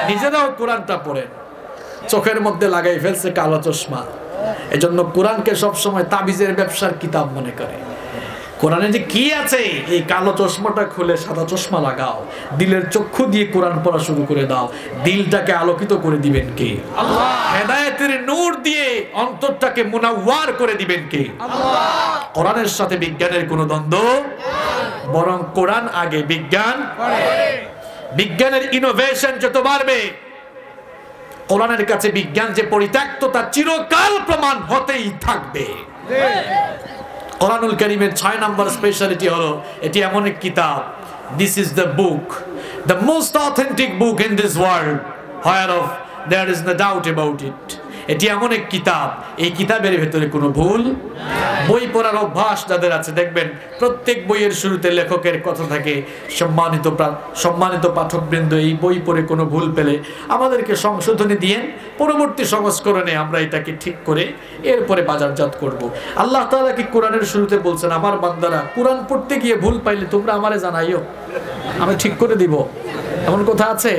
নিজেরাও কোরআনটা পড়েন। চোখের মধ্যে লাগাই ফেলছে কালো চশমা, এজন্য কোরআনকে সবসময় তাবিজের ব্যবসার কিতাব মনে করে। কোরআনে যে কি আছে, এই কালো চশমাটা খুলে সাদা চশমা লাগাও, দিলের চক্ষু দিয়ে কোরআন পড়া শুরু করে দাও। দিলটাকে আলোকিত করে দিবেন কে? আল্লাহ। হেদায়েতের নূর দিয়ে অন্তরটাকে মুনাওয়ার করে দিবেন কে? আল্লাহ। কোরআনের সাথে বিজ্ঞানের কোনো দ্বন্দ্ব, বরং কোরআন আগে, বিজ্ঞান পরে। বিজ্ঞানের ইনোভেশন যত বাড়বে, কোরআনের কাছে বিজ্ঞান যে পরিত্যক্ত তা চিরকাল প্রমাণ হতেই থাকবে। কোরআনুল কারীমের 6 নম্বর স্পেশালিটি হলো এটি এমন এক কিতাব, this is the book, the most authentic book in this world, whereof there is no doubt about it। এটি এমন এক কিতাব, এই কিতাবের ভেতরে কোনো ভুল। বই পড়ার অভ্যাস যাদের আছে, দেখবেন প্রত্যেক বইয়ের শুরুতে লেখকের কথা থাকে, সম্মানিত পাঠকবৃন্দ, এই বই পড়ে কোনো ভুল পেলে আমাদেরকে সংশোধনী দিয়ে পরবর্তী সংস্করণে আমরা এটাকে ঠিক করে এরপরে বাজারজাত করব। আল্লাহ তাআলা কি কোরআনের শুরুতে বলছেন, আমার বান্দারা কোরআন পড়তে গিয়ে ভুল পাইলে তোমরা আমারে জানাইও, আমি ঠিক করে দিব? এমন কথা আছে?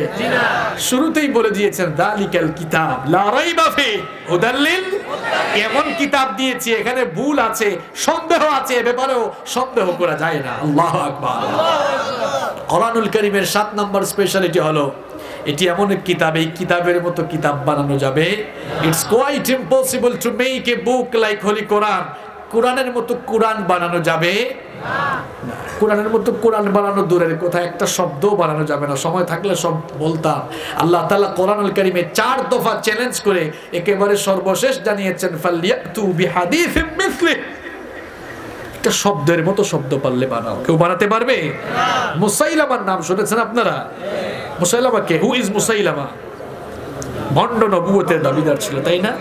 শুরুতেই বলে দিয়েছেন, যালিকাল কিতাব লা রাইবা ফি হুদাল লিল মুত্তাকিন। এমন কিতাব দিয়েছি এখানে ভুল আছে, সন্দেহ আছে, এ ব্যাপারেও সন্দেহ করা যায় না। আল্লাহু আকবার। কোরআনুল কারীমের 7 নম্বর স্পেশালিটি হলো এটি এমন এক কিতাব, এই কিতাবের মতো কিতাব বানানো যাবে। It's quite impossible to make a book like holy Quran. কোরআনের মতো কোরআন বানানো যাবে না। কোরআনের মতো কোরআন বানানো দূরের কথা, একটা শব্দও বানানো যাবে না। সময় থাকলে সব বলতাম। আল্লাহ তাআলা কোরআনুল কারীমে 4 দফা চ্যালেঞ্জ করে একেবারে সর্বশেষ জানিয়েছেন, ফালইয়াতু বিহাদিসিম মিসলিহি। একটা শব্দের মতো শব্দ পারলে বানাও। কেউ বানাতে পারবে? মুসাইলামার নাম শুনেছেন আপনারা? মুসাইলামা কে? Who is মুসাইলামা? ভণ্ড নবুয়তের দাবিদার ছিল, তাই না?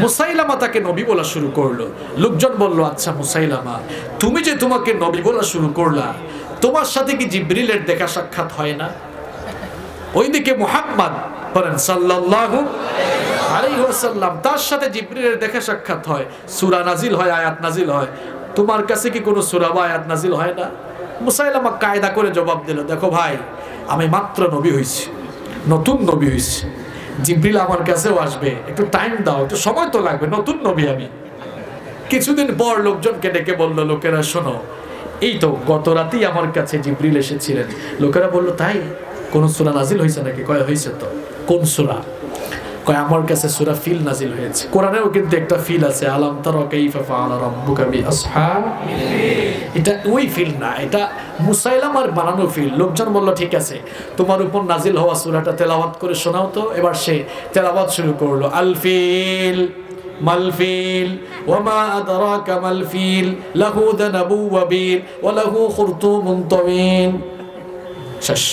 মুসাইলামা তাকে নবী বলা শুরু করলো। লোকজন বলল, আচ্ছা মুসাইলামা, তুমি যে তোমাকে নবী বলা শুরু করলা, তোমার সাথে কি জিবরিলের দেখা সাক্ষাৎ হয় না? ওইদিকে মুহাম্মদ বলেন সাল্লাল্লাহু আলাইহি ওয়াসাল্লাম, তার সাথে জিবরিলের দেখা সাক্ষাৎ হয়, সূরা নাজিল হয়, আয়াত নাজিল হয়। তোমার কাছে কি কোনো সূরা বা আয়াত নাজিল হয় না? মুসাইলামা কায়দা করে জবাব দিল, দেখো ভাই, আমি মাত্র নবী হইছি, নতুন নবী হইছি, জিবরিল আমার কাছেও আসবে, একটু টাইম দাও, একটু সময় তো লাগবে, নতুন নবী আমি। কিছুদিন পর লোকজনকে ডেকে বলল, লোকেরা শোনো, এই তো গত রাতেই আমার কাছে জিবরিল এসেছিলেন। লোকেরা বলল, তাই? কোন সূরা নাজিল হয়েছে নাকি? কয় হয়েছে তো। কোন সূরা? কয় আমার কাছে সূরা ফিল নাজিল হয়েছে। কোরআনেও কিন্তু একটা ফিল আছে, আলাম তারা কাইফা ফাআলা রাব্বুকা বিআসহাবিল ফিল। এটা ওই ফিল না, এটা মুসাইলামার বানানো ফিল। লোকজন বলল, ঠিক আছে, তোমার উপর নাজিল হওয়া সূরাটা তেলাওয়াত করে শোনাও তো। এবার সে তেলাওয়াত শুরু করলো, আল ফিল মাল ফিল ওয়ামা আদরাকা মাল ফিল লাহু দানাবু ওয়াবিল ওয়া লাহু খুরতুমুন তাওয়িল। শেষ।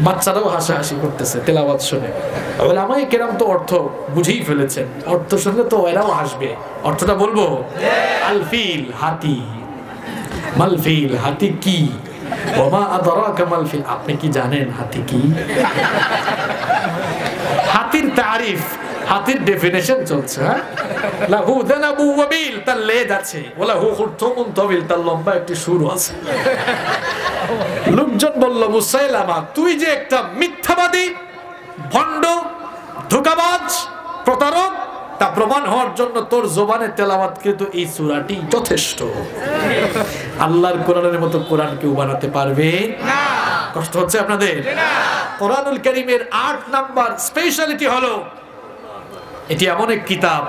বাচ্চারাও হাসাহাসি করতেছে তেলাওয়াত শুনে। উলামায়ে কেরাম তো অর্থ বুঝেই ফেলেছেন, অর্থ শুনলে তো এরাও হাসবে। অর্থটা বলবো, আল ফিল হাতি, মাল ফিল হাতি কি, ওয়ামা আদরাকা মাল ফিল, আপনি কি জানেন হাতি কি? হাতির তারিফ, হাতির ডেফিনেশন চলছে। লাহু দানাবু ওয়াবিল, তার লেজ আছে, ওয়া লাহু খুরতুমুন তাওয়িল, তার লম্বা একটি শুঁড় আছে। লোকজন বলল, মুসাইলামা, তুই যে একটা মিথ্যাবাদী, ভণ্ড, ধোঁকাবাজ, প্রতারক, তা প্রমাণ হওয়ার জন্য তোর জবানে তেলাওয়াত কিন্তু এই সূরাটি যথেষ্ট। আল্লাহর কোরআনের মতো কোরআন কেউ বানাতে পারবে না। কষ্ট হচ্ছে আপনাদের? কোরআনুল কারীমের 8 নাম্বার স্পেশালিটি হলো, এটি এমন এক কিতাব,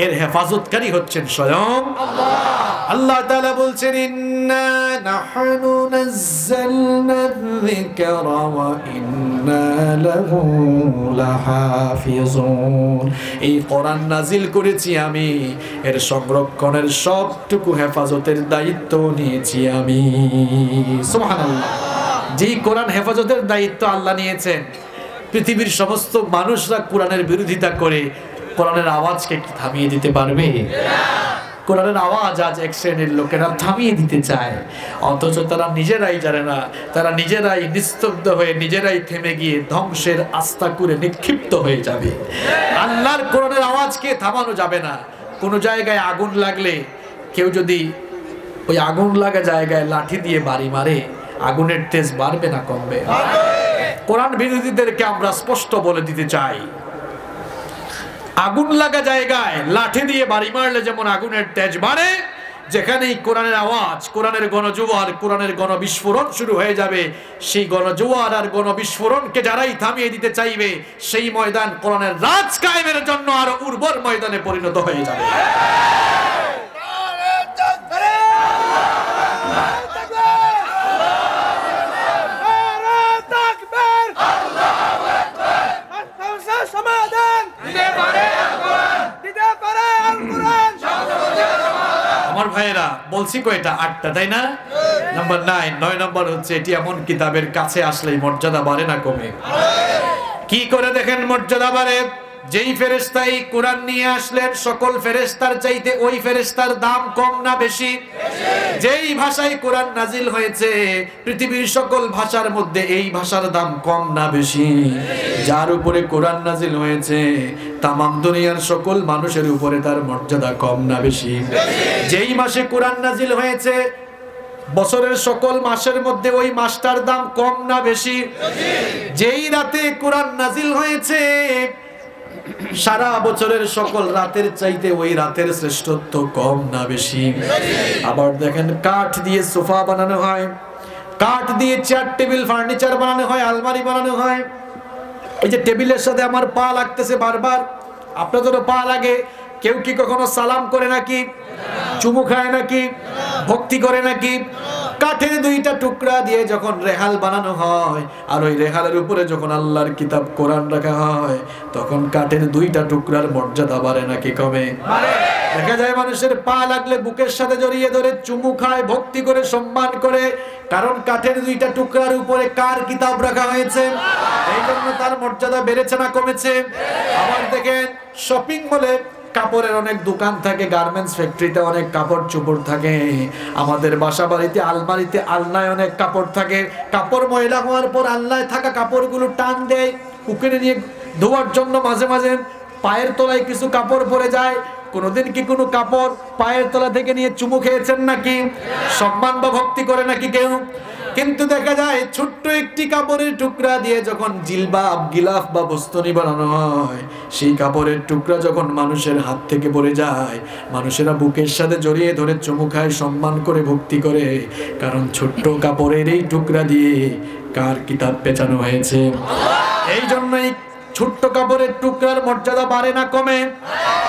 এর হেফাজতকারী হচ্ছেন স্বয়ং আল্লাহ। আল্লাহ তাআলা বলছেন, ইন্না নাহনু নাযালনা যিকরা ওয়া ইন্না লাহু লাহাফিজুন। এই কোরআন নাজিল করেছি আমি, এর সংরক্ষণের সবটুকু হেফাজতের দায়িত্ব নিয়েছি আমি। সুবহানাল্লাহ। যেই কোরআন হেফাজতের দায়িত্ব আল্লাহ নিয়েছেন, পৃথিবীর সমস্ত মানুষরা কোরআনের বিরোধিতা করে কোরআনের আওয়াজকে কি থামিয়ে দিতে পারবে? কোরআনের আওয়াজ আজ এক শ্রেণীর লোকেরা থামিয়ে দিতে চায়, অথচ তারা নিজেরাই জানে না, তারা নিজেরাই নিস্তব্ধ হয়ে নিজেরাই থেমে গিয়ে ধ্বংসের আস্থা করে নিক্ষিপ্ত হয়ে যাবে। আল্লাহর কোরআনের আওয়াজকে থামানো যাবে না। কোনো জায়গায় আগুন লাগলে কেউ যদি ওই আগুন লাগা জায়গায় লাঠি দিয়ে বাড়ি মারে, আগুনের তেজ বাড়বে না কমবে? কোরআন বিরোধীদেরকে আমরা স্পষ্ট বলে দিতে চাই, আগুন লাগা জায়গায় লাঠি দিয়ে বাড়ি মারলে যেমন আগুনের তেজ বাড়ে, যেখানেই কোরআনের আওয়াজ, কোরআনের গণজোয়ার, কোরআনের গণবিস্ফোরণ শুরু হয়ে যাবে, সেই গণজোয়ার আর গণবিস্ফোরণকে যারাই থামিয়ে দিতে চাইবে, সেই ময়দান কোরআনের রাজ কায়েমের জন্য আরো উর্বর ময়দানে পরিণত হয়ে যাবে। আমার ভাইয়েরা, বলছি কয়টা? 8টা, তাই না? নাম্বার 9 নম্বর হচ্ছে, এটি এমন কিতাবের কাছে আসলেই মর্যাদা বাড়ে না কমে? কি করে দেখেন মর্যাদা বাড়ে? যেই ফেরেশতা এই কোরআন নিয়ে আসলেন, সকল ফেরেশতার চাইতে ওই ফেরেশতার দাম কম না বেশি? যেই ভাষায় কোরআন নাজিল হয়েছে, পৃথিবীর সকল ভাষার মধ্যে এই ভাষার দাম কম না বেশি? যার উপরে কোরআন নাজিল হয়েছে, তামাম দুনিয়ার সকল মানুষের উপরে তার মর্যাদা কম না বেশি? যেই মাসে কোরআন নাজিল হয়েছে, বছরের সকল মাসের মধ্যে ওই মাসটার দাম কম না বেশি? যেই রাতে কোরআন নাজিল হয়েছে, সারা বছরের সকল রাতের চাইতে ওই রাতের শ্রেষ্ঠত্ব কম না বেশি? আবার দেখেন, কাঠ দিয়ে সোফা বানানো হয়, কাঠ দিয়ে চেয়ার টেবিল ফার্নিচার বানানো হয়, আলমারি বানানো হয়। এই যে টেবিলের সাথে আমার পা লাগতেছে বারবার, আপনাদেরও পা লাগে। কেউ কি কখনো সালাম করে নাকি? চুমু খায় নাকি? ভক্তি করে নাকি? কাঠের 2টা টুকরা দিয়ে যখন রেহাল বানানো হয়, আর ওই রেহালের উপরে যখন আল্লাহর কিতাব কোরআন রাখা হয়, তখন কাঠের 2টা টুকরার মর্যাদা বাড়ে নাকি কমে? দেখা যায় মানুষের পা লাগলে বুকের সাথে জড়িয়ে ধরে চুমু খায়, ভক্তি করে, সম্মান করে, কারণ কাঠের 2টা টুকরার উপরে কার কিতাব রাখা হয়েছে। এই জন্য তার মর্যাদা বেড়েছে না কমেছে? আবার দেখেন, শপিং মলে কাপড়ের অনেক দোকান থাকে, গার্মেন্টস ফ্যাক্টরিতে অনেক কাপড় চোপড় থাকে, আমাদের বাসা বাড়িতে আলমারিতে আলনায় অনেক কাপড় থাকে। কাপড় ময়লা হওয়ার পর আলনায় থাকা কাপড়গুলো টান দেয়, পুকুরে নিয়ে ধোয়ার জন্য মাঝে মাঝে পায়ের তলায় কিছু কাপড় পরে যায়, কোনোদিন কি কোনো কাপড় পায়ের তলা থেকে নিয়ে চুমু খেয়েছেন নাকি? সম্মান বা ভক্তি করে নাকি কেউ? কিন্তু দেখা যায় ছোট্ট একটি কাপড়ের টুকরা দিয়ে যখন জিলবাব গিলাফ বা বস্ত্রনি বানানো হয়, সেই কাপড়ের টুকরা যখন মানুষের হাত থেকে পড়ে যায়, মানুষেরা বুকের সাথে জড়িয়ে ধরে চুমু খায়, সম্মান করে ভক্তি করে, কারণ ছোট্ট কাপড়ের এই টুকরা দিয়ে কার কিতাব পেঁচানো হয়েছে। এই জন্যই ছোট্ট কাপড়ের টুকরার মর্যাদা বাড়ে না কমে।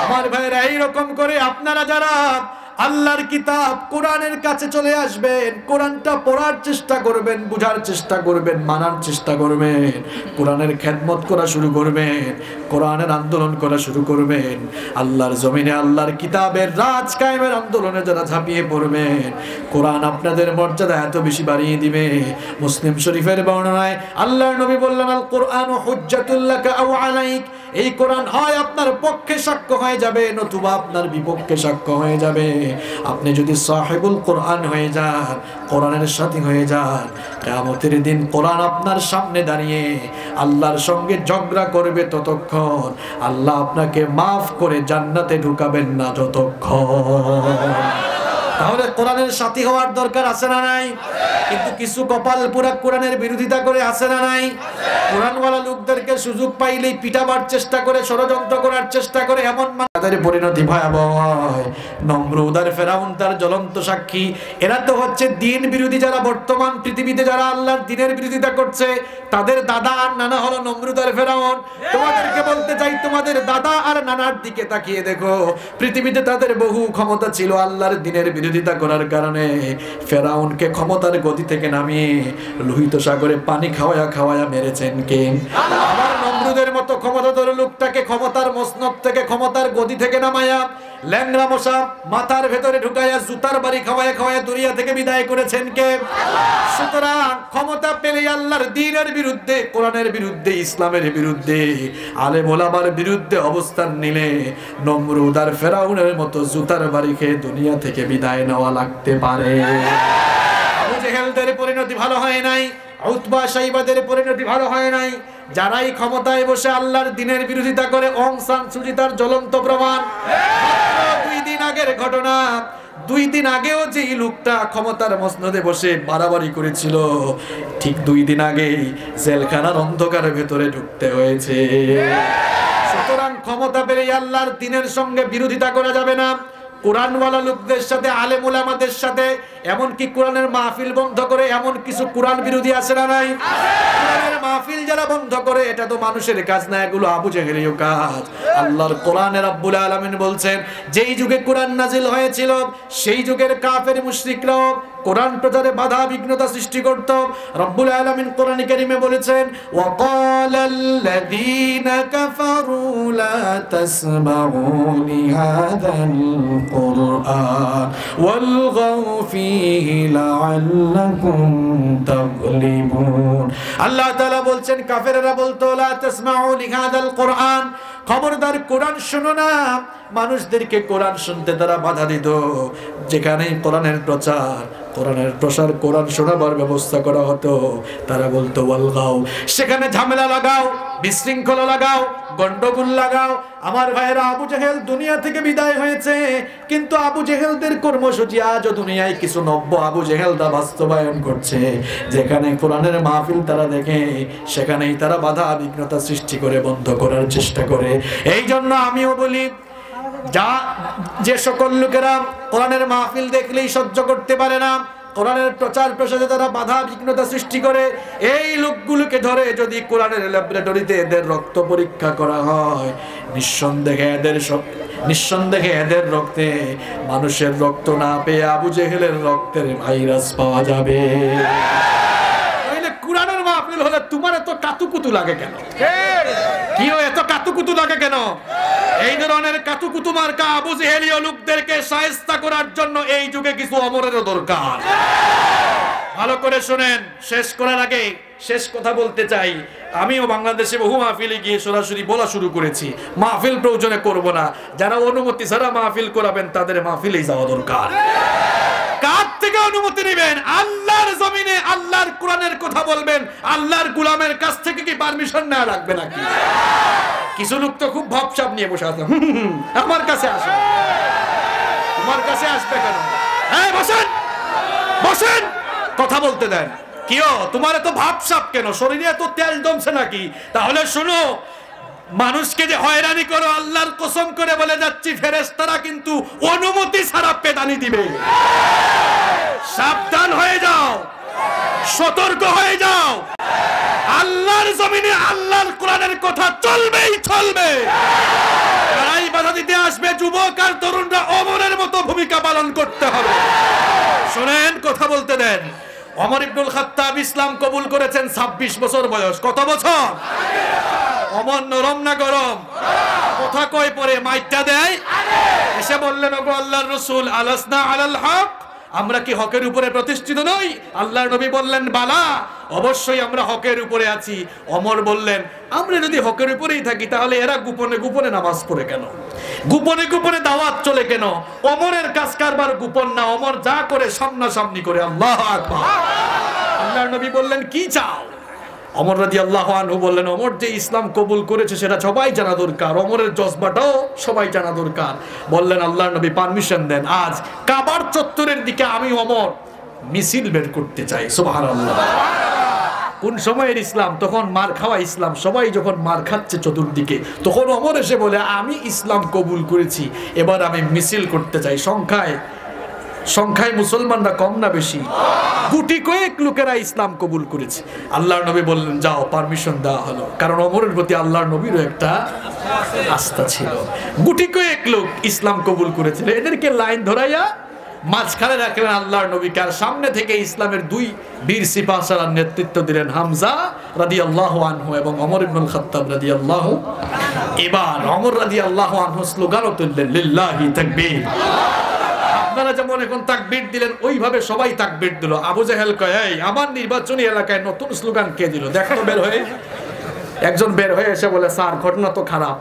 আমার ভাইরা এইরকম করে আপনারা যারা আল্লাহর কিতাব কোরআনের কাছে চলে আসবেন, কোরআনটা পড়ার চেষ্টা করবেন, বুঝার চেষ্টা করবেন, মানার চেষ্টা করবেন, কোরআনের খেদমত করা শুরু করবেন, কোরআনের আন্দোলন করা শুরু করবেন, আল্লাহর জমিনে আল্লাহর কিতাবের রাজ কায়েমের আন্দোলনে যারা ঝাঁপিয়ে পড়বেন, কোরআন আপনাদের মর্যাদা এত বেশি বাড়িয়ে দিবে। মুসলিম শরীফের বর্ণনায় আল্লাহর নবী বললেন, আল কোরআনু হুজ্জাতুল লাকা আও আলাইক, এই কোরআন হয় আপনার পক্ষে সাক্ষ্য হয়ে যাবে, নতুবা আপনার বিপক্ষে সাক্ষ্য হয়ে যাবে। আপনি যদি সাহিবুল কোরআন হয়ে যান, কোরআনের সাথী হয়ে যান, কিয়ামতের দিন কোরআন আপনার সামনে দাঁড়িয়ে আল্লাহর সঙ্গে ঝগড়া করবে ততক্ষণ, আল্লাহ আপনাকে মাফ করে জান্নাতে ঢুকাবেন না যতক্ষণ। তাহলে কোরআনের সাথী হওয়ার দরকার আছে না নাই? কিন্তু কিছু কপাল পুরা কোরআনের বিরোধিতা করে আছে না নাই? কোরআনওয়ালা লোকদেরকে সুযোগ পাইলেই পিটাবার চেষ্টা করে, ষড়যন্ত্র করার চেষ্টা করে, এমন তাদের পরিণতি ভয়াবহ হয়। নমরুদ আর ফেরাউন তার জ্বলন্ত সাক্ষী। এরা তো হচ্ছে দিন বিরোধী, যারা বর্তমান পৃথিবীতে যারা আল্লাহর দিনের বিরোধিতা করছে, তাদের দাদা আর নানা হলো নমরুদ আর ফেরাউন। তোমাদেরকে বলতে চাই, তোমাদের দাদা আর নানার দিকে তাকিয়ে দেখো, পৃথিবীতে তাদের বহু ক্ষমতা ছিল, আল্লাহর দিনের বিরোধিতা করার কারণে ফেরাউনকে ক্ষমতার গদি থেকে নামিয়ে লোহিত সাগরে পানি খাওয়ায়া খাওয়ায়া মেরেছেন কে? আবার নমরুদের মতো ক্ষমতাধর লোকটাকে ক্ষমতার মসনদ থেকে, ক্ষমতার গদি থেকে নামায়া ল্যাংড়া মশা মাথার ভেতরে ঢুকাইয়া জুতার বাড়ি খাওয়ায়া খাওয়ায়া দুনিয়া থেকে বিদায় করেছেন কে? সুতরাং ক্ষমতা পেলে আল্লাহর দ্বীনের বিরুদ্ধে, কোরআনের বিরুদ্ধে, ইসলামের বিরুদ্ধে, আলেম ওলামার বিরুদ্ধে অবস্থান নিলে নমরুদ আর ফেরাউনের মতো জুতার বাড়ি খেয়ে দুনিয়া থেকে বিদায় নেওয়া লাগতে পারে। আবু জেহেলদের পরিণতি ভালো হয় নাই, উতবা শাইবাদের পরিণতি ভালো হয় নাই। যারাই ক্ষমতায় বসে আল্লাহর দ্বীনের বিরোধিতা করে, অং সান সু চির তার জ্বলন্ত প্রমাণ। 2 দিন আগের ঘটনা, 2 দিন আগেও যে লোকটা ক্ষমতার মসনদে বসে বাড়াবাড়ি করেছিল, ঠিক 2 দিন আগেই জেলখানার অন্ধকারের ভেতরে ঢুকতে হয়েছে। সুতরাং ক্ষমতা পেলে আল্লাহর দ্বীনের সঙ্গে বিরোধিতা করা যাবে না। কোরআনওয়ালা লোকদের সাথে, আলেম ওলামাদের সাথে, এমনকি কোরআনের মাহফিল বন্ধ করে এমন কিছু কোরআন বিরোধী আছে না নাই? কোরআনের মাহফিল যারা বন্ধ করে, এটা তো মানুষের কাজ না, এগুলো আবু জেহেলের কাজ। আল্লাহর কোরআনে রাব্বুল আলামিন বলছেন, যেই যুগে কোরআন নাজিল হয়েছিল সেই যুগের কাফের মুশরিকরাও কোরআন প্রচারে বাধা বিঘ্নতা সৃষ্টি করত। রব্বুল আলামিন কোরআনে কারীমে বলেছেন, ওয়াকালাল্লাযীনা কাফারু লা তাসমাউ লিহাযাল কুরআন ওয়ালগাউ ফীহি লাআল্লাকুম তাগলিবুন। আল্লাহ তাআলা বলছেন, কাফেররা বলতো, লা তাসমাউ লিহাযাল কুরআন, খবরদার কোরআন শোনো না। মানুষদেরকে কোরআন শুনতে তারা বাধা দিত। যেখানেই কোরআনের প্রচার, কোরআনের প্রসার, কোরআন শোনাবার ব্যবস্থা করা হতো, তারা বলতো ওয়ালগাও, সেখানে ঝামেলা লাগাও, বিশৃঙ্খলা লাগাও, গন্ডগোল লাগাও। আমার ভাইয়েরা, আবু জেহেল দুনিয়া থেকে বিদায় হয়েছে, কিন্তু আবু জেহেলদের কর্মসূচি আজও দুনিয়ায় কিছু নব্য আবু জেহেলরা বাস্তবায়ন করছে। যেখানে কোরআনের মাহফিল তারা দেখে, সেখানেই তারা বাধা বিঘ্নতা সৃষ্টি করে বন্ধ করার চেষ্টা করে। এই জন্য আমিও বলি, যে সকল লোকেরা কোরআনের মাহফিল দেখলেই সহ্য করতে পারে না, কোরআনের প্রচার প্রসারে তারা বাধা বিঘ্নতা সৃষ্টি করে, এই লোকগুলোকে ধরে যদি কোরআনের ল্যাবরেটরিতে এদের রক্ত পরীক্ষা করা হয়, নিঃসন্দেহে এদের রক্তে মানুষের রক্ত না পেয়ে আবু জেহেলের রক্তের ভাইরাস পাওয়া যাবে। কোরআনের মাহফিল হলে তোমার এত কাতুকুতু লাগে কেন? কি এত কাতুকুতু লাগে কেন? এই ধরনের কাতুকুতু মার্কা আবু জেহেলীয় লোকদেরকে শায়েস্তা করার জন্য এই যুগে কিছু অমরের দরকার। ভালো করে শুনেন, শেষ করার আগে শেষ কথা বলতে চাই, আমিও বাংলাদেশে বহু মাহফিলে গিয়ে সরাসরি বলা শুরু করেছি, মাহফিল প্রয়োজনে করব না, যারা অনুমতি ছাড়া মাহফিল করাবেন তাদের মাহফিলেই যাওয়া দরকার। কার থেকে থেকে অনুমতি নেবেন? আল্লাহর জমিনে আল্লাহর কোরআনের কথা বলবেন, আল্লাহর গোলামের কাছ থেকে কি পারমিশন নেওয়া লাগবে নাকি? কিছু লোক তো খুব ভাবসাব নিয়ে বসে আছে, আমার কাছে আসে। তোমার কাছে আসবে কেন? হ্যাঁ, বসেন বসেন, কথা বলতে দেন। কিও তোমার এত ভাবসাব কেন? শরীরে এত তেল জমছে নাকি? তাহলে শুনো, মানুষকে যে হয়রানি করো, আল্লাহর কসম করে বলে যাচ্ছি, ফেরেশতারা কিন্তু অনুমতি ছাড়া পেদানি দিবে। সাবধান হয়ে যাও, সতর্ক হয়ে যাও। আল্লাহর জমিনে আল্লাহর কোরআনের কথা চলবেই চলবে। যারাই বাধা দিতে আসবে, যুবক আর তরুণরা ওমরের মতো ভূমিকা পালন করতে হবে। শুনেন, কথা বলতে দেন। ওমর ইবনুল খাত্তাব ইসলাম কবুল করেছেন 26 বছর বয়স। কত বছর? ওমর নরম না গরম? কথা কয় পরে মাইকটা দেয়, এসে বললেন, ওগো আল্লাহর রাসূল, আলাসনা আলাল হক, আমরা কি হকের উপরে প্রতিষ্ঠিত নই? আল্লাহর নবী বললেন, বালা, অবশ্যই আমরা হকের উপরে আছি। ওমর বললেন, আমরা যদি হকের উপরেই থাকি তাহলে এরা গোপনে গোপনে নামাজ পড়ে কেন? গোপনে গোপনে দাওয়াত চলে কেন? ওমরের কাজ কারবার গোপন না, ওমর যা করে সামনাসামনি করে। আল্লাহু আকবার। আল্লাহর নবী বললেন, কি চাও? ওমর রাদিয়াল্লাহু আনহু বললেন, ওমর যে ইসলাম কবুল করেছে সেটা সবাই জানা দরকার, ওমরের জজবাটাও সবাই জানা দরকার। বললেন, আল্লাহর নবী পারমিশন দেন, আজ কাবার চত্বরের দিকে আমি ওমর মিছিল বের করতে চাই। সুবহানাল্লাহ। কোন সময়ের ইসলাম? তখন মার খাওয়া ইসলাম। সবাই যখন মার খাচ্ছে চতুর্দিকে, তখন ওমর এসে বলে, আমি ইসলাম কবুল করেছি, এবার আমি মিছিল করতে চাই। সংখ্যায় মুসলমানরা কম না বেশি? গুটি কয়েক লোকেরা ইসলাম কবুল করেছে। আল্লাহর নবী বললেন, যাও, পারমিশন দেওয়া হলো। কারণ ওমরের প্রতি আল্লাহর নবীরও একটা আস্থা ছিল। গুটি কয়েক লোক ইসলাম কবুল করেছিল, এদেরকে লাইন ধরাইয়া মাঝখানে রাখলেন আল্লাহর নবীকে। আর সামনে থেকে ইসলামের দুই বীর সিপাহসালার নেতৃত্ব দিলেন হামজা রাদিয়াল্লাহু আনহু এবং ওমর ইবনুল খাত্তাব রাদিয়াল্লাহু। এবার ওমর রাদিয়াল্লাহু আনহু স্লোগানও তুললেন, লিল্লাহি তাকবীর। আপনারা যেমন এখন তাকবীর দিলেন, ওইভাবে সবাই তাকবীর দিল। আবু জাহেল কয়, এই আমার নির্বাচনী এলাকায় নতুন স্লোগান কে দিল? দেখো বের হয়ে। একজন বের হয়ে এসে বলে, স্যার ঘটনা তো খারাপ।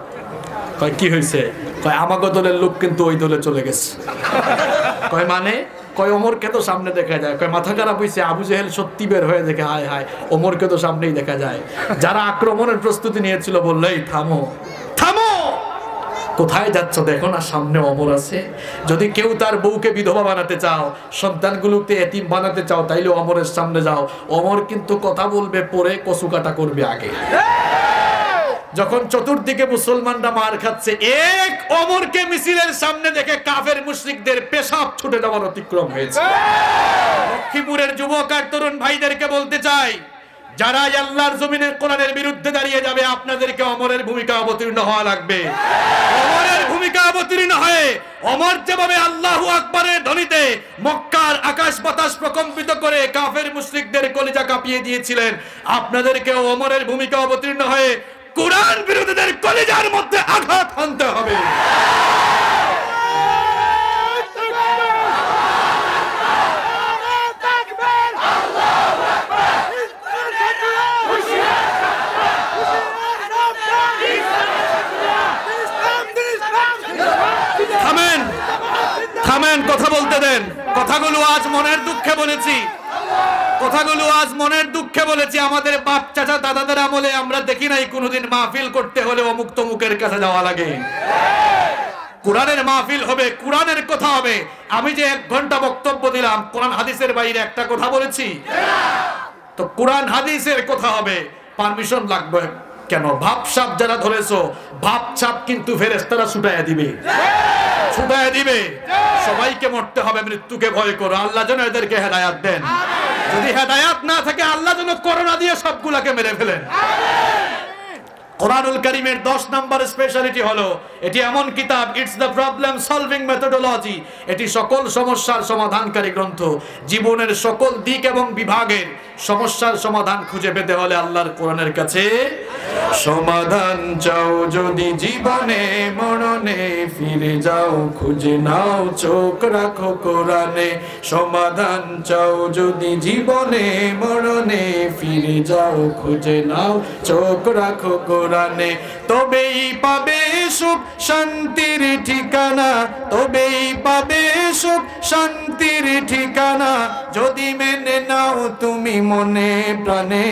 কয়, কি হয়েছে? কয়, আমাগো দলের লোক কিন্তু ওই দলে চলে গেছে। কয়, মানে? কয়, ওমরকে তো সামনে দেখা যায়। কয়, মাথা খারাপ হয়েছে? আবু জাহেল সত্যি বের হয়ে দেখে, হায় হায়, ওমরকে তো সামনেই দেখা যায়। যারা আক্রমণের প্রস্তুতি নিয়েছিল বললো, এই থামো থামো, কোথায় যাচ্ছ? দেখো না সামনে ওমর আছে। যদি কেউ তার বউকে বিধবা বানাতে চাও, সন্তানগুলোকে এতিম বানাতে চাও, তাইলে ওমরের সামনে যাও। ওমর কিন্তু কথা বলবে পরে, কচু কাটা করবে আগে। যখন চতুর্দিকে মুসলমানরা মার খাচ্ছে, এক ওমরকে মিছিলের সামনে দেখে কাফের মুশরিকদের পেশাব ছুটে যাওয়ার অতিক্রম হয়েছে। লক্ষ্মীপুরের যুবক আর তরুণ ভাইদেরকে বলতে চাই, যারা আল্লাহর জমিনের কোরআনের বিরুদ্ধে দাঁড়িয়ে যাবে, আপনাদেরকে ওমরের ভূমিকা অবতীর্ণ হওয়া লাগবে। ওমরের ভূমিকা অবতীর্ণ হয়ে ওমর যেভাবে আল্লাহু আকবারের ধ্বনিতে মক্কার আকাশ বাতাস প্রকম্পিত করে কাফের মুশরিকদের কলিজা কাঁপিয়ে দিয়েছিলেন, আপনাদেরকে ওমরের ভূমিকা অবতীর্ণ হয়ে কোরআন বিরোধীদের কলিজার মধ্যে আঘাত হানতে হবে। থামেন থামেন, কথা বলতে দেন। কথাগুলো আজ মনের দুঃখে বলেছি, কথাগুলো আজ মনের দুঃখে বলেছি। আমাদের বাপ চাচা দাদাদের আমলে আমরা দেখি নাই কোনোদিন মাহফিল করতে হলে অমুক তমুকের কাছে যাওয়া লাগে। কোরআনের মাহফিল হবে, কোরআনের কথা হবে। আমি যে 1 ঘন্টা বক্তব্য দিলাম, কোরআন হাদিসের বাইরে একটা কথা বলেছি? তো কোরআন হাদিসের কথা হবে, পারমিশন লাগবে কেন? ভাবসাব যারা ধরেছো, ভাবসাব কিন্তু ফেরেশতারা ছুটাইয়া দিবে, ছুটাইয়া দিবে। সবাইকে মরতে হবে, মৃত্যুকে ভয় করো। আল্লাহ যেন এদেরকে হেদায়াত দেন। যদি হেদায়াত না থাকে, আল্লাহ যেন করোনা দিয়ে সবগুলাকে মেরে ফেলেন। কোরআনুল কারীমের 10 নম্বর স্পেশালিটি হলো, এটি এমন কিতাব, it's the problem solving methodology. এটি সকল সমস্যার সমাধানকারী গ্রন্থ। জীবনের সকল দিক এবং বিভাগের সমস্যার সমাধান খুঁজে পেতে হলে আল্লাহর কোরআনের কাছে সমাধান চাও। যদি জীবনে মরণে ফিরে যাও খুঁজে নাও চোখ রাখো কোরআনে সমাধান চাও যদি জীবনে মরণে ফিরে যাও খুঁজে নাও চোখ রাখো কোরআনে তবেই পাবে সুখ শান্তির ঠিকানা তবেই পাবে সুখ শান্তির ঠিকানা যদি মেনে নাও তুমি মনে প্রাণে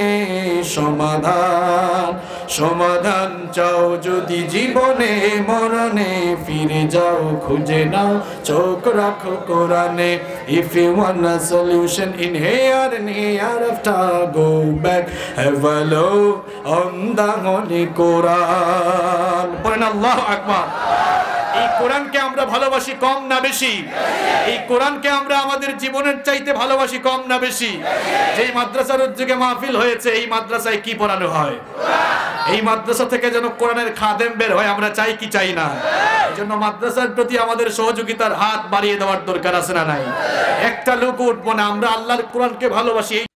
সমাধান সমাধান চাও যদি জীবনে মরণে ফিরে যাও খুঁজে নাও চোখ রাখো কোরআনে if you want a solution in here and hereafter go back have a look on the holy Quran পড়েন আল্লাহু আকবার এই কোরআনকে আমরা ভালোবাসি কম না বেশি এই কোরআনকে আমরা আমাদের জীবনের চাইতে ভালোবাসি কম না বেশি যেই মাদ্রাসার উদ্যোগে মাহফিল হয়েছে এই মাদ্রাসায় কি পড়ানো হয় এই মাদ্রাসা থেকে যেন কোরআনের খাদেম বের হয় আমরা চাই কি চাই না এজন্য মাদ্রাসার প্রতি আমাদের সহযোগিতার হাত বাড়িয়ে দেওয়ার দরকার আছে না নাই একটা লোক উঠবো না আমরা আল্লাহর কোরআনকে ভালোবাসি